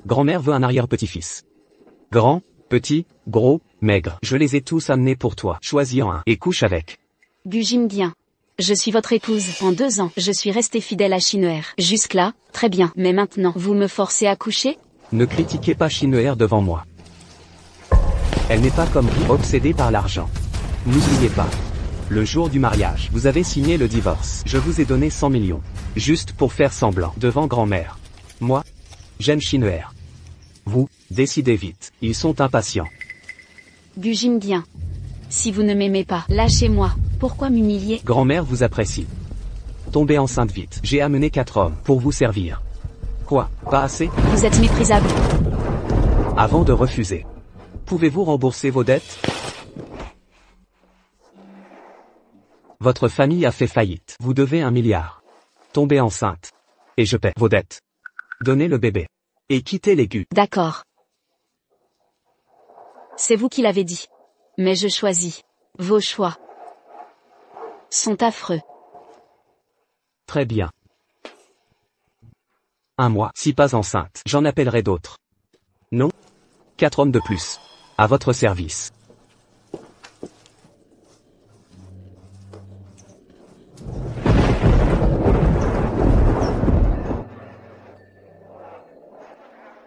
Grand-mère veut un arrière-petit-fils. Grand, petit, gros, maigre. Je les ai tous amenés pour toi. Choisis en un et couche avec. Gu Jingdian. Je suis votre épouse. En 2 ans, je suis restée fidèle à Shin'er. Jusque-là, très bien. Mais maintenant, vous me forcez à coucher? Ne critiquez pas Shin'er devant moi. Elle n'est pas comme vous, obsédée par l'argent. N'oubliez pas. Le jour du mariage, vous avez signé le divorce. Je vous ai donné 100 millions. Juste pour faire semblant, devant grand-mère. Moi, j'aime Shin'er. Vous, décidez vite. Ils sont impatients. Gu Jingdian. Si vous ne m'aimez pas, lâchez-moi. Pourquoi m'humilier? Grand-mère vous apprécie. Tombez enceinte vite. J'ai amené 4 hommes pour vous servir. Quoi, pas assez? Vous êtes méprisable. Avant de refuser. Pouvez-vous rembourser vos dettes? Votre famille a fait faillite. Vous devez 1 milliard. Tombez enceinte. Et je paie vos dettes. Donnez le bébé. Et quittez les Gu. D'accord. C'est vous qui l'avez dit. Mais je choisis. Vos choix sont affreux. Très bien. 1 mois, si pas enceinte, j'en appellerai d'autres. Non? 4 hommes de plus. À votre service.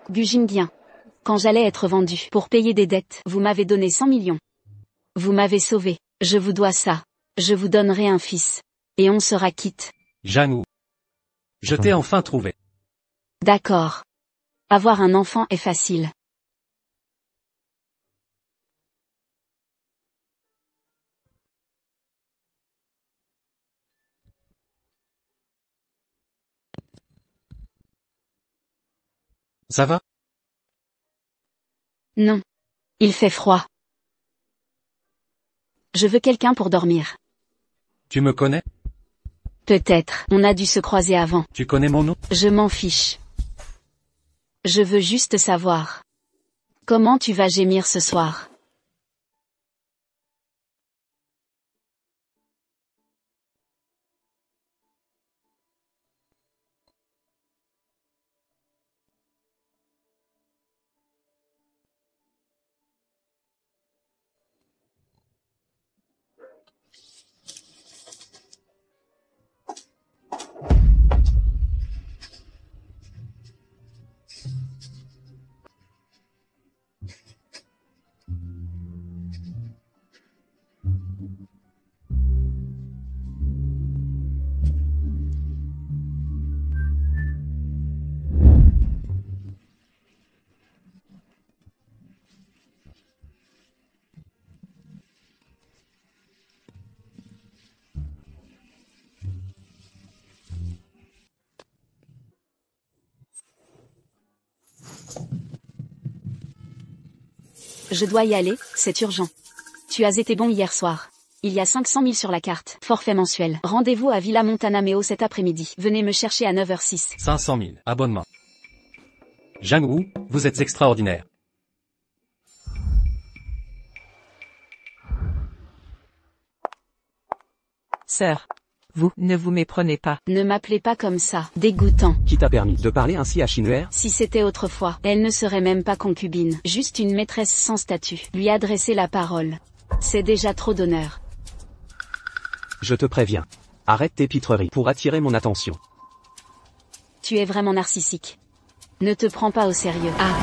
Gu Jingdian. Quand j'allais être vendu pour payer des dettes, vous m'avez donné 100 millions. Vous m'avez sauvé. Je vous dois ça. Je vous donnerai un fils. Et on sera quitte. Jang-woo. Je t'ai enfin trouvé. D'accord. Avoir un enfant est facile. Ça va? Non. Il fait froid. Je veux quelqu'un pour dormir. Tu me connais? Peut-être, on a dû se croiser avant. Tu connais mon nom? Je m'en fiche. Je veux juste savoir. Comment tu vas gémir ce soir? Je dois y aller, c'est urgent. Tu as été bon hier soir. Il y a 500 000 sur la carte. Forfait mensuel. Rendez-vous à Villa Montanameo cet après-midi. Venez me chercher à 9h06. 500 000. Abonnement. Jang-woo, vous êtes extraordinaire. Sœur. Vous ne vous méprenez pas. Ne m'appelez pas comme ça. Dégoûtant. Qui t'a permis de parler ainsi à Shin'er? Si c'était autrefois, elle ne serait même pas concubine. Juste une maîtresse sans statut. Lui adresser la parole. C'est déjà trop d'honneur. Je te préviens. Arrête tes pitreries pour attirer mon attention. Tu es vraiment narcissique. Ne te prends pas au sérieux. Ah.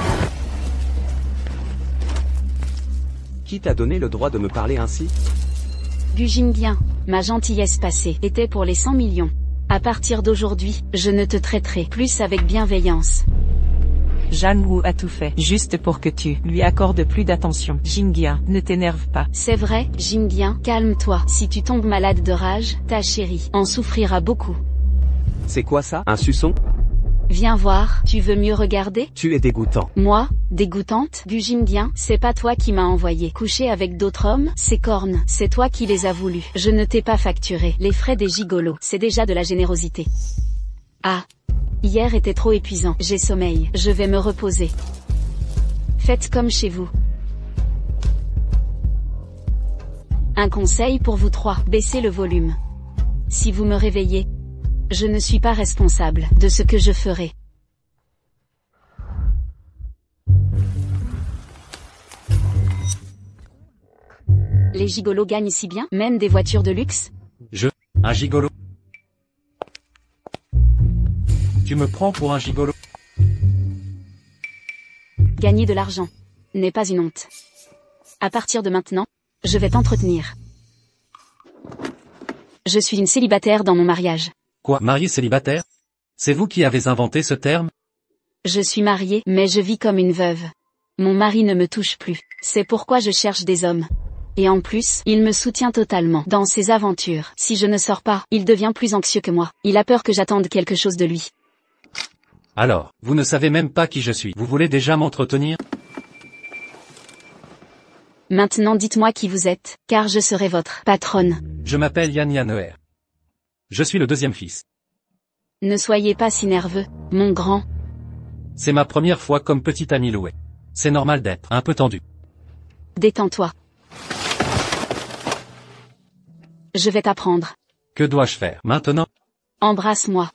Qui t'a donné le droit de me parler ainsi? Gu Jingdian. Ma gentillesse passée était pour les 100 millions. À partir d'aujourd'hui, je ne te traiterai plus avec bienveillance. Jang-woo a tout fait, juste pour que tu lui accordes plus d'attention. Jingdian, ne t'énerve pas. C'est vrai, Jingdian, calme-toi. Si tu tombes malade de rage, ta chérie en souffrira beaucoup. C'est quoi ça? Un suçon? Viens voir, tu veux mieux regarder? Tu es dégoûtant. Moi, dégoûtante? Gu Jingdian, c'est pas toi qui m'as envoyé coucher avec d'autres hommes, ces cornes, c'est toi qui les as voulus. Je ne t'ai pas facturé les frais des gigolos, c'est déjà de la générosité. Ah. Hier était trop épuisant, j'ai sommeil, je vais me reposer. Faites comme chez vous. Un conseil pour vous trois, baissez le volume. Si vous me réveillez, je ne suis pas responsable de ce que je ferai. Les gigolos gagnent si bien, même des voitures de luxe? Un gigolo? Tu me prends pour un gigolo? Gagner de l'argent n'est pas une honte. À partir de maintenant, je vais t'entretenir. Je suis une célibataire dans mon mariage. Quoi, marié célibataire? C'est vous qui avez inventé ce terme? Je suis mariée, mais je vis comme une veuve. Mon mari ne me touche plus. C'est pourquoi je cherche des hommes. Et en plus, il me soutient totalement dans ses aventures. Si je ne sors pas, il devient plus anxieux que moi. Il a peur que j'attende quelque chose de lui. Alors, vous ne savez même pas qui je suis. Vous voulez déjà m'entretenir? Maintenant dites-moi qui vous êtes, car je serai votre patronne. Je m'appelle Yann Yanner. Je suis le deuxième fils. Ne soyez pas si nerveux, mon grand. C'est ma première fois comme petit ami loué. C'est normal d'être un peu tendu. Détends-toi. Je vais t'apprendre. Que dois-je faire maintenant? Embrasse-moi.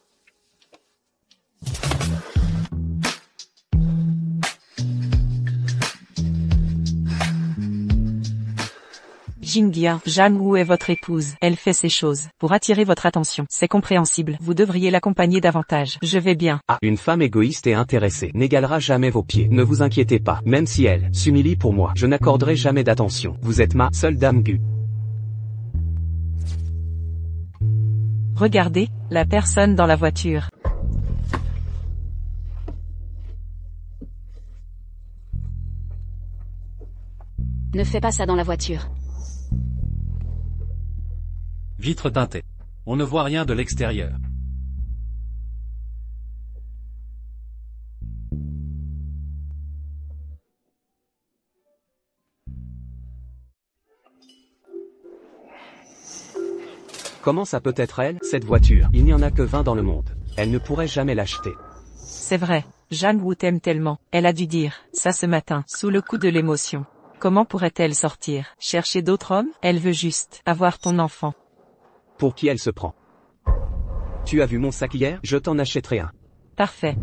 Jinghia, Jang-woo est votre épouse. Elle fait ces choses pour attirer votre attention. C'est compréhensible. Vous devriez l'accompagner davantage. Je vais bien. Ah, une femme égoïste et intéressée n'égalera jamais vos pieds. Ne vous inquiétez pas. Même si elle s'humilie pour moi, je n'accorderai jamais d'attention. Vous êtes ma seule dame Gu. Regardez, la personne dans la voiture. Ne fais pas ça dans la voiture. Vitre teintée. On ne voit rien de l'extérieur. Comment ça peut être elle, cette voiture? Il n'y en a que 20 dans le monde. Elle ne pourrait jamais l'acheter. C'est vrai, Jang-woo t'aime tellement. Elle a dû dire ça ce matin, sous le coup de l'émotion. Comment pourrait-elle sortir? Chercher d'autres hommes? Elle veut juste avoir ton enfant. Pour qui elle se prend? Tu as vu mon sac hier? Je t'en achèterai un. Parfait.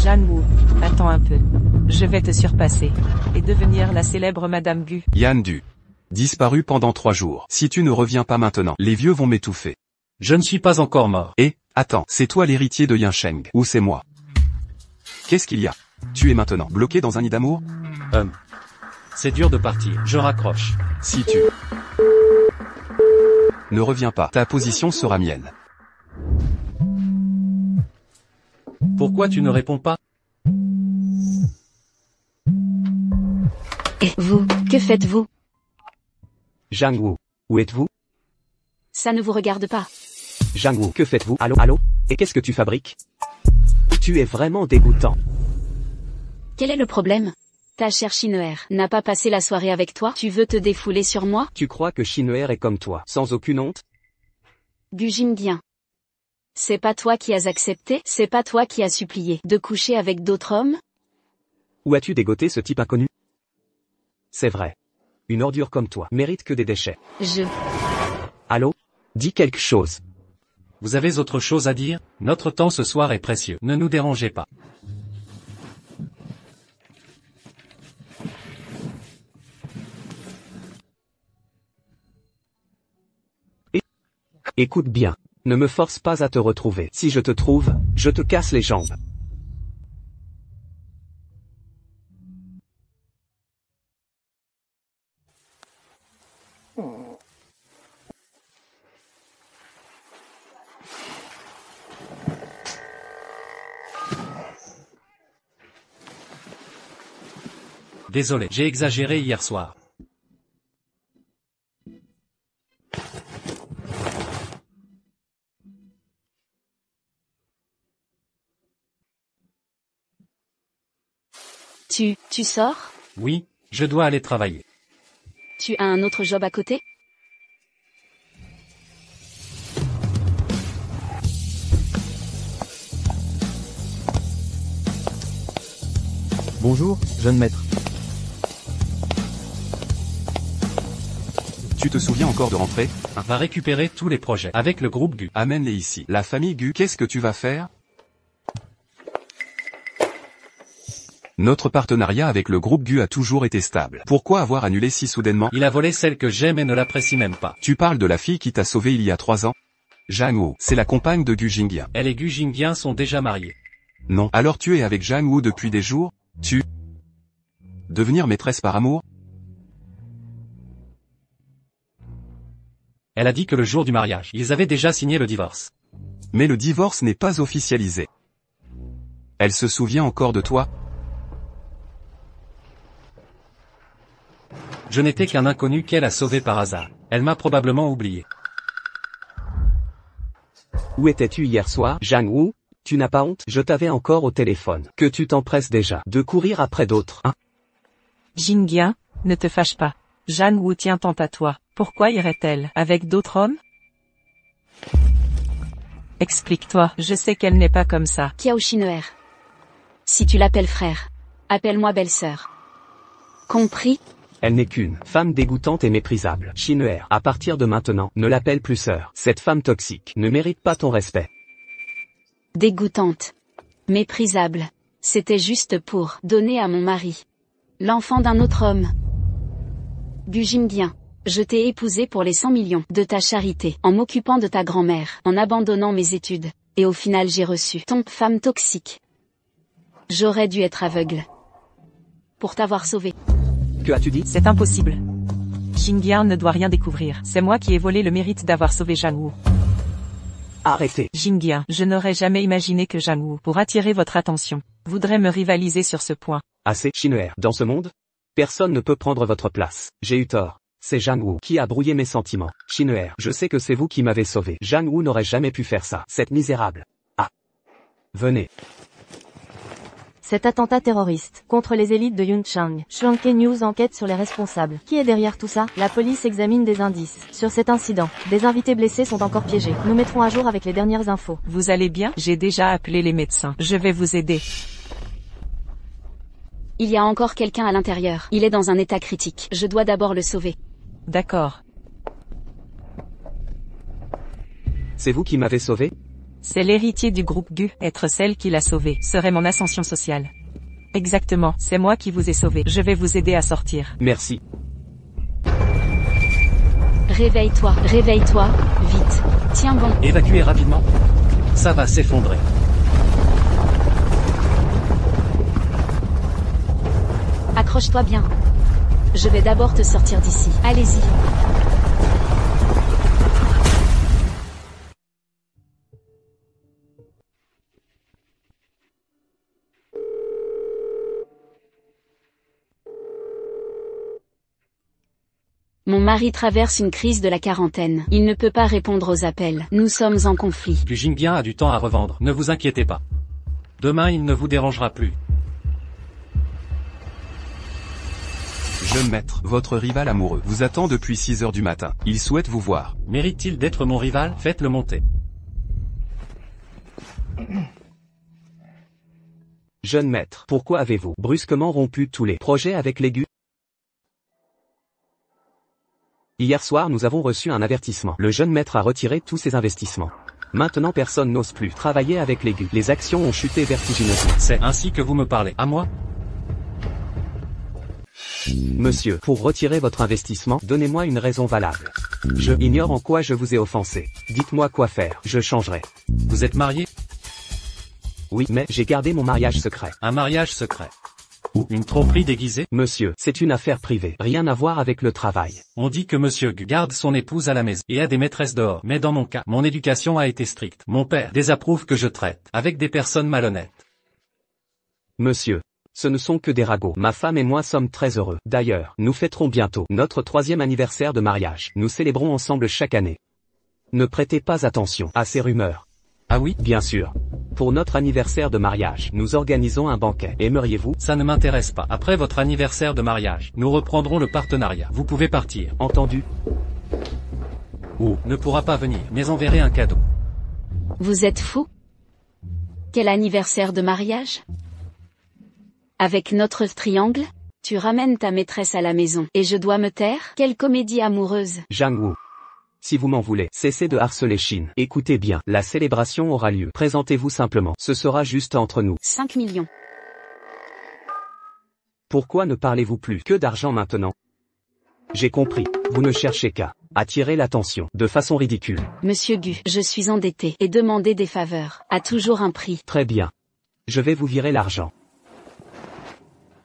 Jang-woo, attends un peu. Je vais te surpasser. Et devenir la célèbre Madame Gu. Yann Du. Disparu pendant 3 jours. Si tu ne reviens pas maintenant, les vieux vont m'étouffer. Je ne suis pas encore mort. Et, attends, c'est toi l'héritier de Yinsheng, ou c'est moi? Qu'est-ce qu'il y a? Tu es maintenant bloqué dans un nid d'amour? C'est dur de partir. Je raccroche. Si tu ne reviens pas, ta position sera mienne. Pourquoi tu ne réponds pas? Et vous, que faites-vous? Jang-woo, où êtes-vous? Ça ne vous regarde pas. Jang-woo, que faites-vous? Allô, allô? Et qu'est-ce que tu fabriques? Tu es vraiment dégoûtant. Quel est le problème? Ta chère Shinner n'a pas passé la soirée avec toi? Tu veux te défouler sur moi? Tu crois que Shinner est comme toi, sans aucune honte? Gu Jinghia. C'est pas toi qui as accepté? C'est pas toi qui as supplié de coucher avec d'autres hommes? Où as-tu dégoté ce type inconnu? C'est vrai. Une ordure comme toi mérite que des déchets. Allô? Dis quelque chose. Vous avez autre chose à dire? Notre temps ce soir est précieux. Ne nous dérangez pas. Écoute bien. Ne me force pas à te retrouver. Si je te trouve, je te casse les jambes. Désolé, j'ai exagéré hier soir. Tu sors? Oui, je dois aller travailler. Tu as un autre job à côté? Bonjour, jeune maître. Tu te souviens encore de rentrer? Va récupérer tous les projets avec le groupe Gu. Amène-les ici. La famille Gu, qu'est-ce que tu vas faire? Notre partenariat avec le groupe Gu a toujours été stable. Pourquoi avoir annulé si soudainement? Il a volé celle que j'aime et ne l'apprécie même pas. Tu parles de la fille qui t'a sauvé il y a 3 ans? Zhang Wu, c'est la compagne de Gu Jingyan. Elle et Gu Jingyan sont déjà mariés. Non. Alors tu es avec Zhang Wu depuis des jours? Devenir maîtresse par amour? Elle a dit que le jour du mariage, ils avaient déjà signé le divorce. Mais le divorce n'est pas officialisé. Elle se souvient encore de toi? Je n'étais qu'un inconnu qu'elle a sauvé par hasard. Elle m'a probablement oublié. Où étais-tu hier soir, Zhang Wu? Tu n'as pas honte? Je t'avais encore au téléphone. Que tu t'empresses déjà de courir après d'autres, hein? Jingyan, ne te fâche pas. Zhang Wu tient tant à toi. Pourquoi irait-elle avec d'autres hommes? Explique-toi, je sais qu'elle n'est pas comme ça. Kiao Shin'er. Si tu l'appelles frère, appelle-moi belle-sœur. Compris? Elle n'est qu'une femme dégoûtante et méprisable. Shin'er, à partir de maintenant, ne l'appelle plus sœur. Cette femme toxique ne mérite pas ton respect. Dégoûtante. Méprisable. C'était juste pour donner à mon mari l'enfant d'un autre homme. Gu Jingyan. Je t'ai épousé pour les 100 millions de ta charité, en m'occupant de ta grand-mère, en abandonnant mes études. Et au final j'ai reçu ton femme toxique. J'aurais dû être aveugle pour t'avoir sauvé. Que as-tu dit? C'est impossible. Jingyan ne doit rien découvrir. C'est moi qui ai volé le mérite d'avoir sauvé Zhang Wu. Arrêtez. Jingyan, je n'aurais jamais imaginé que Zhang Wu, pour attirer votre attention, voudrait me rivaliser sur ce point. Assez, Shin'er. Dans ce monde, personne ne peut prendre votre place. J'ai eu tort. C'est Zhang Wu qui a brouillé mes sentiments. Shin'er, je sais que c'est vous qui m'avez sauvé. Zhang Wu n'aurait jamais pu faire ça. Cette misérable. Ah. Venez. Cet attentat terroriste contre les élites de Yunchang. Shuangke News enquête sur les responsables. Qui est derrière tout ça? La police examine des indices sur cet incident. Des invités blessés sont encore piégés. Nous mettrons à jour avec les dernières infos. Vous allez bien? J'ai déjà appelé les médecins. Je vais vous aider. Il y a encore quelqu'un à l'intérieur. Il est dans un état critique. Je dois d'abord le sauver. D'accord. C'est vous qui m'avez sauvé? C'est l'héritier du groupe Gu. Être celle qui l'a sauvé serait mon ascension sociale. Exactement, c'est moi qui vous ai sauvé. Je vais vous aider à sortir. Merci. Réveille-toi, vite. Tiens bon. Évacuez rapidement. Ça va s'effondrer. Accroche-toi bien. Je vais d'abord te sortir d'ici. Allez-y. Mon mari traverse une crise de la quarantaine. Il ne peut pas répondre aux appels. Nous sommes en conflit. Gu Jingyan a du temps à revendre. Ne vous inquiétez pas. Demain il ne vous dérangera plus. Jeune maître, votre rival amoureux vous attend depuis 6 heures du matin. Il souhaite vous voir. Mérite-t-il d'être mon rival? Faites-le monter. Jeune maître, pourquoi avez-vous brusquement rompu tous les projets avec les Gu? Hier soir nous avons reçu un avertissement. Le jeune maître a retiré tous ses investissements. Maintenant personne n'ose plus travailler avec les Gu. Les actions ont chuté vertigineusement. C'est ainsi que vous me parlez à moi? Monsieur, pour retirer votre investissement, donnez-moi une raison valable. Je ignore en quoi je vous ai offensé. Dites-moi quoi faire, je changerai. Vous êtes marié? Oui, mais j'ai gardé mon mariage secret. Un mariage secret. Ou une tromperie déguisée? Monsieur, c'est une affaire privée, rien à voir avec le travail. On dit que Monsieur Gu garde son épouse à la maison et a des maîtresses dehors. Mais dans mon cas, mon éducation a été stricte. Mon père désapprouve que je traite avec des personnes malhonnêtes. Monsieur, ce ne sont que des ragots. Ma femme et moi sommes très heureux. D'ailleurs, nous fêterons bientôt notre 3e anniversaire de mariage. Nous célébrons ensemble chaque année. Ne prêtez pas attention à ces rumeurs. Ah oui? Bien sûr. Pour notre anniversaire de mariage, nous organisons un banquet. Aimeriez-vous? Ça ne m'intéresse pas. Après votre anniversaire de mariage, nous reprendrons le partenariat. Vous pouvez partir. Entendu? Ou ne pourra pas venir, mais enverrai un cadeau. Vous êtes fou? Quel anniversaire de mariage? Avec notre triangle? Tu ramènes ta maîtresse à la maison, et je dois me taire? Quelle comédie amoureuse! Zhang Wu. Si vous m'en voulez, cessez de harceler Chine. Écoutez bien, la célébration aura lieu. Présentez-vous simplement. Ce sera juste entre nous. 5 millions. Pourquoi ne parlez-vous plus que d'argent maintenant? J'ai compris, vous ne cherchez qu'à attirer l'attention de façon ridicule. Monsieur Gu, je suis endetté et demander des faveurs a toujours un prix. Très bien. Je vais vous virer l'argent.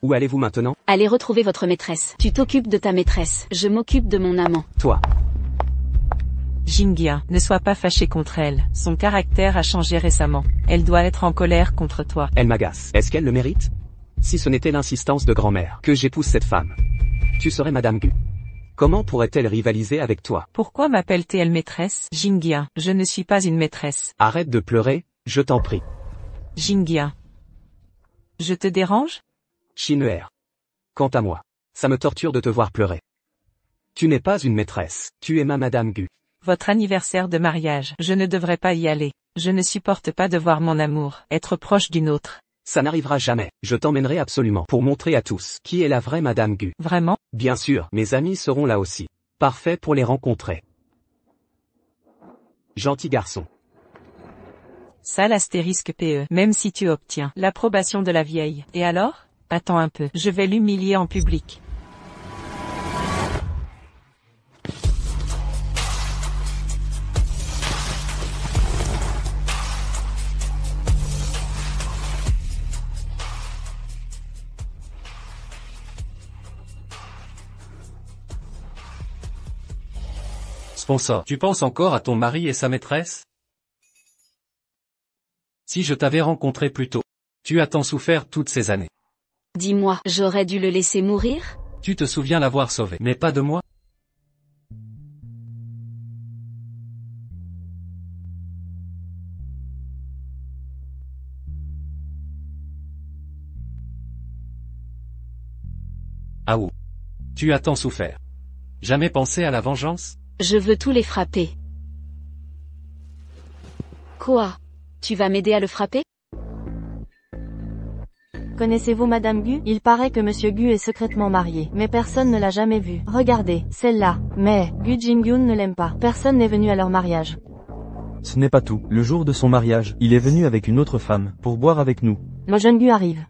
Où allez-vous maintenant? Allez retrouver votre maîtresse. Tu t'occupes de ta maîtresse, je m'occupe de mon amant. Toi. Jinghia, ne sois pas fâché contre elle. Son caractère a changé récemment. Elle doit être en colère contre toi. Elle m'agace. Est-ce qu'elle le mérite? Si ce n'était l'insistance de grand-mère que j'épouse cette femme, tu serais Madame Gu. Comment pourrait-elle rivaliser avec toi? Pourquoi m'appelle-t-elle maîtresse? Jinghia, je ne suis pas une maîtresse. Arrête de pleurer, je t'en prie. Jinghia. Je te dérange? Shin'er. Quant à moi, ça me torture de te voir pleurer. Tu n'es pas une maîtresse, tu es ma Madame Gu. Votre anniversaire de mariage, je ne devrais pas y aller. Je ne supporte pas de voir mon amour être proche d'une autre. Ça n'arrivera jamais, je t'emmènerai absolument pour montrer à tous qui est la vraie Madame Gu. Vraiment? Bien sûr, mes amis seront là aussi. Parfait pour les rencontrer. Gentil garçon. Sale astérisque PE. Même si tu obtiens l'approbation de la vieille. Et alors? Attends un peu, je vais l'humilier en public. Sponsor, tu penses encore à ton mari et sa maîtresse? Si je t'avais rencontré plus tôt, tu as tant souffert toutes ces années. Dis-moi, j'aurais dû le laisser mourir? Tu te souviens l'avoir sauvé, mais pas de moi? Ah ou. Tu as tant souffert. Jamais pensé à la vengeance? Je veux tous les frapper. Quoi? Tu vas m'aider à le frapper? Connaissez-vous Madame Gu? Il paraît que Monsieur Gu est secrètement marié, mais personne ne l'a jamais vu. Regardez, celle-là. Mais, Gu Jingyun ne l'aime pas. Personne n'est venu à leur mariage. Ce n'est pas tout. Le jour de son mariage, il est venu avec une autre femme, pour boire avec nous. Le jeune Gu arrive.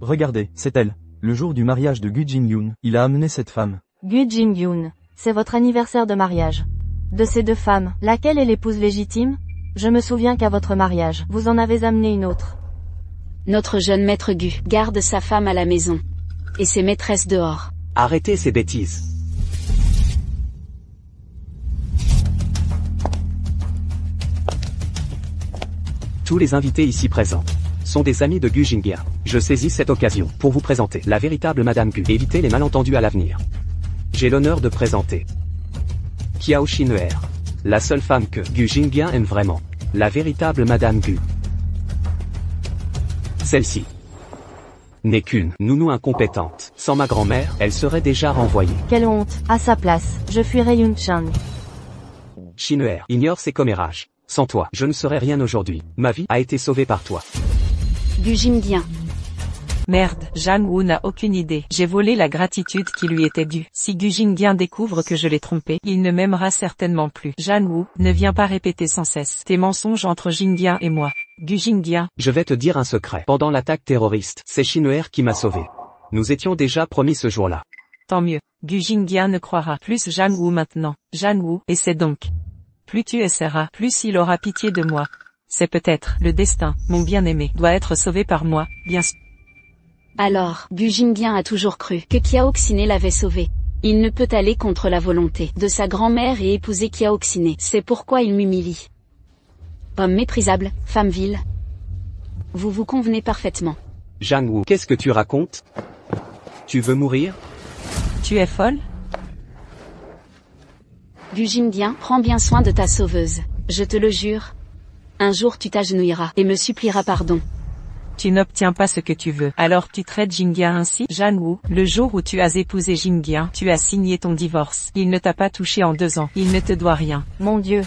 Regardez, c'est elle. Le jour du mariage de Gu Jingyun, il a amené cette femme. Gu Jingyun. C'est votre anniversaire de mariage. De ces deux femmes, laquelle est l'épouse légitime? Je me souviens qu'à votre mariage, vous en avez amené une autre. Notre jeune maître Gu garde sa femme à la maison. Et ses maîtresses dehors. Arrêtez ces bêtises. Tous les invités ici présents sont des amis de Gu Jinghia. Je saisis cette occasion pour vous présenter la véritable Madame Gu. Évitez les malentendus à l'avenir. J'ai l'honneur de présenter Kiao Shin'er, la seule femme que Gu Jinghia aime vraiment, la véritable Madame Gu. Celle-ci n'est qu'une nounou incompétente. Sans ma grand-mère, elle serait déjà renvoyée. Quelle honte. À sa place, je fuirais Yunchang. Shin'er ignore ses commérages. Sans toi, je ne serais rien aujourd'hui. Ma vie a été sauvée par toi. Gu Jinghia. Merde, Zhang Wu n'a aucune idée. J'ai volé la gratitude qui lui était due. Si Gu Jinghia découvre que je l'ai trompé, il ne m'aimera certainement plus. Zhang Wu, ne viens pas répéter sans cesse tes mensonges entre Jinghia et moi. Gu Jinghia. Je vais te dire un secret. Pendant l'attaque terroriste, c'est Shin'er qui m'a sauvé. Nous étions déjà promis ce jour-là. Tant mieux. Gu Jinghia ne croira plus Zhang Wu maintenant. Zhang Wu, et c'est donc. Plus tu essaieras, plus il aura pitié de moi. C'est peut-être le destin, mon bien-aimé, doit être sauvé par moi, bien sûr. Alors, Gu Jinghia a toujours cru que Kiao Xine l'avait sauvé. Il ne peut aller contre la volonté de sa grand-mère et épouser Kiao Xine. C'est pourquoi il m'humilie. Homme méprisable, femme vile. Vous vous convenez parfaitement. Zhang Wu, qu'est-ce que tu racontes? Tu veux mourir? Tu es folle? Gu Jinghia, prends bien soin de ta sauveuse. Je te le jure. Un jour tu t'agenouilleras et me supplieras pardon. Tu n'obtiens pas ce que tu veux. Alors tu traites Jinghia ainsi? Zhang Wu, le jour où tu as épousé Jinghia, tu as signé ton divorce. Il ne t'a pas touché en 2 ans. Il ne te doit rien. Mon Dieu.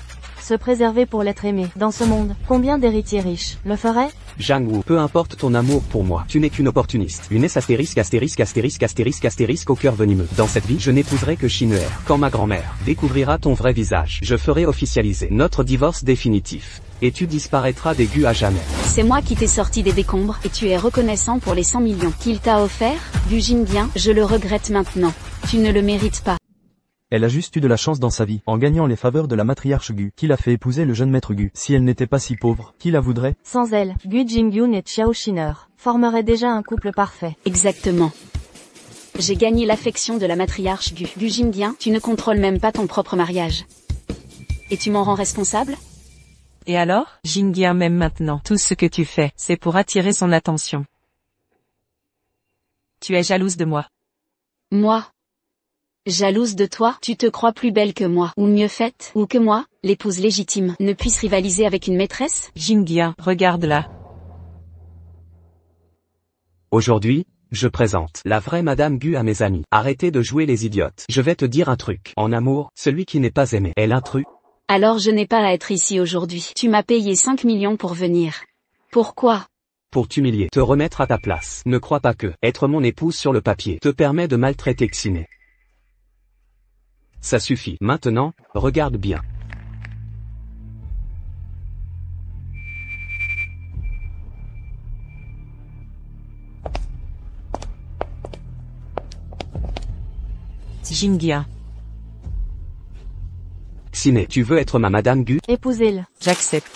Se préserver pour l'être aimé. Dans ce monde, combien d'héritiers riches le feraient? Jang Woo, peu importe ton amour pour moi, tu n'es qu'une opportuniste. Une S astérisque astérisque astérisque astérisque astérisque au cœur venimeux. Dans cette vie, je n'épouserai que Shin Eer. Quand ma grand-mère découvrira ton vrai visage, je ferai officialiser notre divorce définitif. Et tu disparaîtras des Gu à jamais. C'est moi qui t'ai sorti des décombres, et tu es reconnaissant pour les 100 millions qu'il t'a offert, Gu Jingyang, je le regrette maintenant. Tu ne le mérites pas. Elle a juste eu de la chance dans sa vie, en gagnant les faveurs de la matriarche Gu, qui l'a fait épouser le jeune maître Gu. Si elle n'était pas si pauvre, qui la voudrait? Sans elle, Gu Jingyun et Xiao Shin Eer formeraient déjà un couple parfait. Exactement. J'ai gagné l'affection de la matriarche Gu. Gu Jingyang, tu ne contrôles même pas ton propre mariage. Et tu m'en rends responsable? Et alors, Jingyang m'aime maintenant. Tout ce que tu fais, c'est pour attirer son attention. Tu es jalouse de moi. Moi? Jalouse de toi? Tu te crois plus belle que moi, ou mieux faite, ou que moi, l'épouse légitime, ne puisse rivaliser avec une maîtresse? Jingyang, regarde-la. Aujourd'hui, je présente la vraie Madame Gu à mes amis. Arrêtez de jouer les idiotes. Je vais te dire un truc. En amour, celui qui n'est pas aimé est l'intrus. Alors je n'ai pas à être ici aujourd'hui. Tu m'as payé 5 millions pour venir. Pourquoi? Pour t'humilier, te remettre à ta place. Ne crois pas que être mon épouse sur le papier te permet de maltraiter Xiné. Ça suffit. Maintenant, regarde bien. Jingyang, Xiné, tu veux être ma Madame Gu? Épousez-le. j'accepte.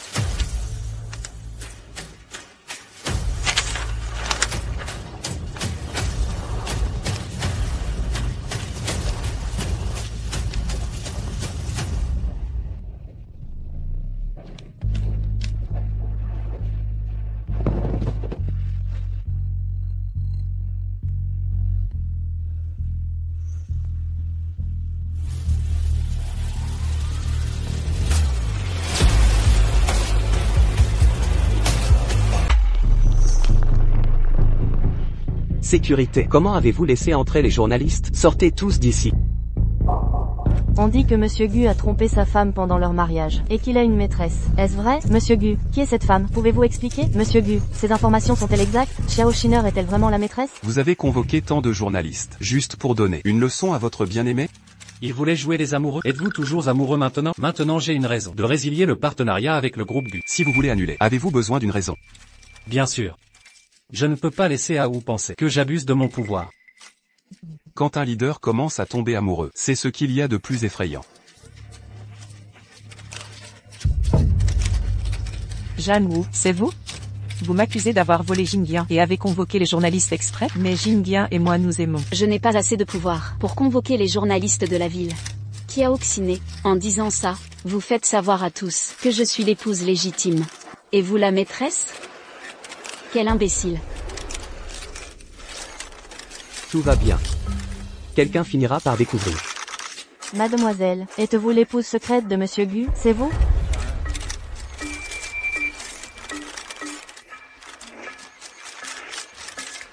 Sécurité. Comment avez-vous laissé entrer les journalistes? Sortez tous d'ici. On dit que Monsieur Gu a trompé sa femme pendant leur mariage, et qu'il a une maîtresse. Est-ce vrai? Monsieur Gu, qui est cette femme? Pouvez-vous expliquer? Monsieur Gu, ces informations sont-elles exactes? Xiao Shin Eer est-elle vraiment la maîtresse? Vous avez convoqué tant de journalistes, juste pour donner une leçon à votre bien-aimé? Il voulait jouer les amoureux. Êtes-vous toujours amoureux maintenant? Maintenant j'ai une raison de résilier le partenariat avec le groupe Gu. Si vous voulez annuler, avez-vous besoin d'une raison? Bien sûr. Je ne peux pas laisser à vous penser que j'abuse de mon pouvoir. Quand un leader commence à tomber amoureux, c'est ce qu'il y a de plus effrayant. Jang Woo, c'est vous? Vous m'accusez d'avoir volé Jingyang et avez convoqué les journalistes exprès, mais Jingyang et moi nous aimons. Je n'ai pas assez de pouvoir pour convoquer les journalistes de la ville. Xiao Xiné, en disant ça, vous faites savoir à tous que je suis l'épouse légitime. Et vous la maîtresse? Quel imbécile. Tout va bien. Quelqu'un finira par découvrir. Mademoiselle, êtes-vous l'épouse secrète de Monsieur Gu? C'est vous?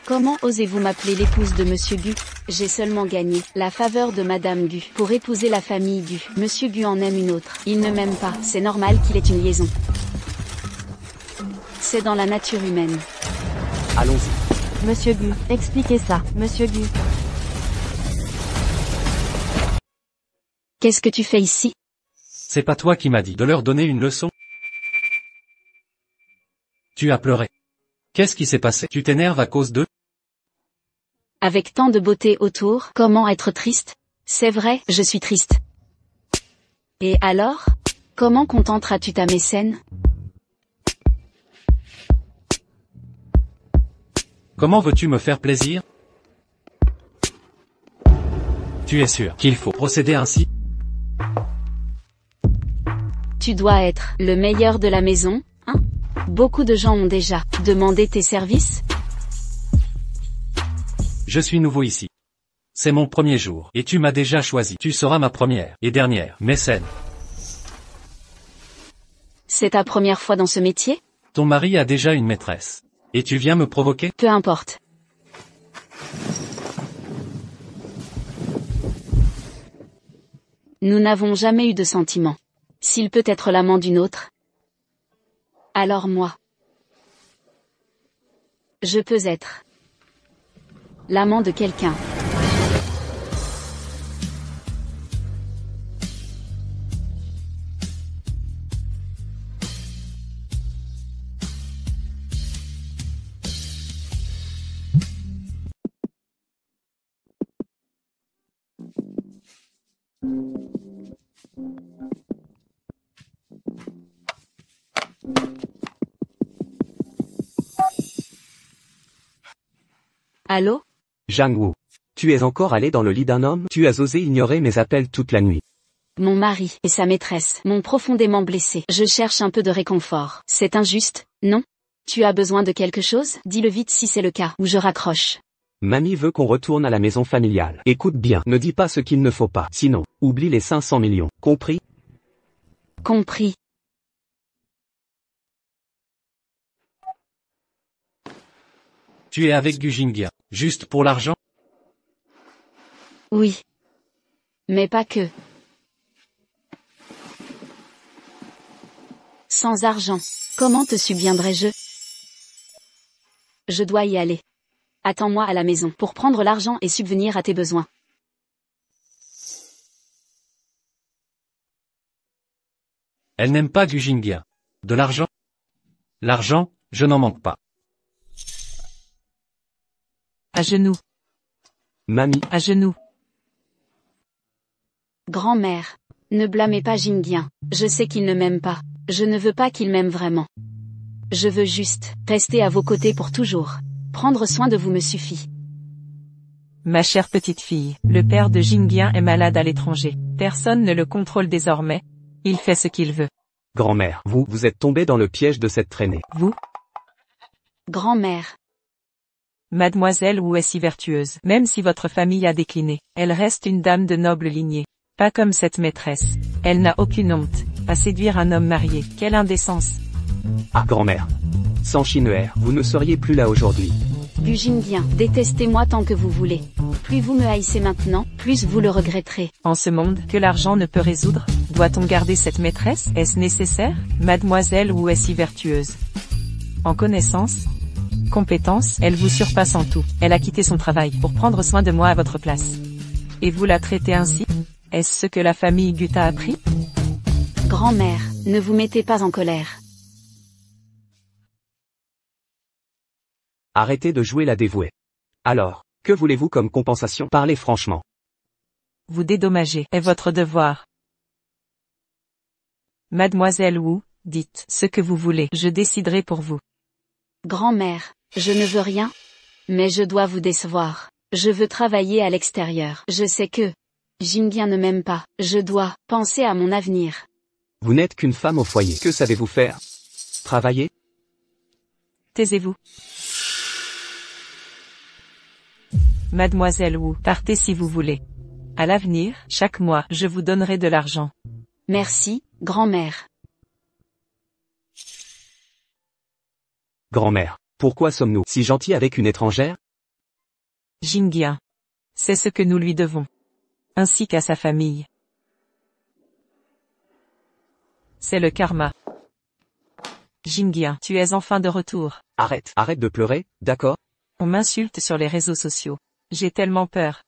Comment osez-vous m'appeler l'épouse de Monsieur Gu? J'ai seulement gagné la faveur de Madame Gu pour épouser la famille Gu. Monsieur Gu en aime une autre. Il ne m'aime pas. C'est normal qu'il ait une liaison. C'est dans la nature humaine. Allons-y. Monsieur Gu, expliquez ça. Monsieur Gu. Qu'est-ce que tu fais ici? C'est pas toi qui m'as dit de leur donner une leçon? Tu as pleuré. Qu'est-ce qui s'est passé? Tu t'énerves à cause d'eux? Avec tant de beauté autour, comment être triste? C'est vrai, je suis triste. Et alors? Comment contenteras-tu ta mécène? Comment veux-tu me faire plaisir? Tu es sûr qu'il faut procéder ainsi? Tu dois être le meilleur de la maison, hein? Beaucoup de gens ont déjà demandé tes services? Je suis nouveau ici. C'est mon premier jour, et tu m'as déjà choisi. Tu seras ma première et dernière mécène. C'est ta première fois dans ce métier? Ton mari a déjà une maîtresse. Et tu viens me provoquer? Peu importe. Nous n'avons jamais eu de sentiments. S'il peut être l'amant d'une autre, alors moi, je peux être l'amant de quelqu'un. Allô? Jang Woo. Tu es encore allé dans le lit d'un homme? Tu as osé ignorer mes appels toute la nuit. Mon mari et sa maîtresse m'ont profondément blessé. Je cherche un peu de réconfort. C'est injuste, non? Tu as besoin de quelque chose? Dis-le vite si c'est le cas, ou je raccroche. Mamie veut qu'on retourne à la maison familiale. Écoute bien, ne dis pas ce qu'il ne faut pas. Sinon, oublie les 500 millions. Compris? Compris. Tu es avec Gu Jingyang, juste pour l'argent? Oui. Mais pas que. Sans argent, comment te subviendrais-je? Je dois y aller. Attends-moi à la maison pour prendre l'argent et subvenir à tes besoins. Elle n'aime pas Gu Jingyang. De l'argent? L'argent, je n'en manque pas. À genoux, Mamie, à genoux. Grand-mère, ne blâmez pas Jingyang. Je sais qu'il ne m'aime pas. Je ne veux pas qu'il m'aime vraiment. Je veux juste rester à vos côtés pour toujours. Prendre soin de vous me suffit. Ma chère petite fille, le père de Jingyang est malade à l'étranger. Personne ne le contrôle désormais. Il fait ce qu'il veut. grand-mère, vous êtes tombée dans le piège de cette traînée. Vous, Grand-mère, mademoiselle Wu est si vertueuse. Même si votre famille a décliné, elle reste une dame de noble lignée. Pas comme cette maîtresse. Elle n'a aucune honte à séduire un homme marié. Quelle indécence. Ah grand-mère. Sans Shin'er, vous ne seriez plus là aujourd'hui. Gu Jingyang, détestez-moi tant que vous voulez. Plus vous me haïssez maintenant, plus vous le regretterez. En ce monde que l'argent ne peut résoudre, doit-on garder cette maîtresse? Est-ce nécessaire? Mademoiselle Wu est si vertueuse. En connaissance, compétence, elle vous surpasse en tout. Elle a quitté son travail pour prendre soin de moi à votre place. Et vous la traitez ainsi? Est-ce ce que la famille Gu t'a appris? Grand-mère, ne vous mettez pas en colère. Arrêtez de jouer la dévouée. Alors, que voulez-vous comme compensation? Parlez franchement. Vous dédommager est votre devoir. Mademoiselle Wu, dites ce que vous voulez, je déciderai pour vous. Grand-mère, je ne veux rien. Mais je dois vous décevoir. Je veux travailler à l'extérieur. Je sais que Jingyang ne m'aime pas. Je dois penser à mon avenir. Vous n'êtes qu'une femme au foyer. Que savez-vous faire? Travailler? Taisez-vous. Mademoiselle Wu, partez si vous voulez. À l'avenir, chaque mois, je vous donnerai de l'argent. Merci, grand-mère. Grand-mère, pourquoi sommes-nous si gentils avec une étrangère? Jingyang. C'est ce que nous lui devons. Ainsi qu'à sa famille. C'est le karma. Jingyang, tu es enfin de retour. Arrête de pleurer, d'accord? On m'insulte sur les réseaux sociaux. J'ai tellement peur.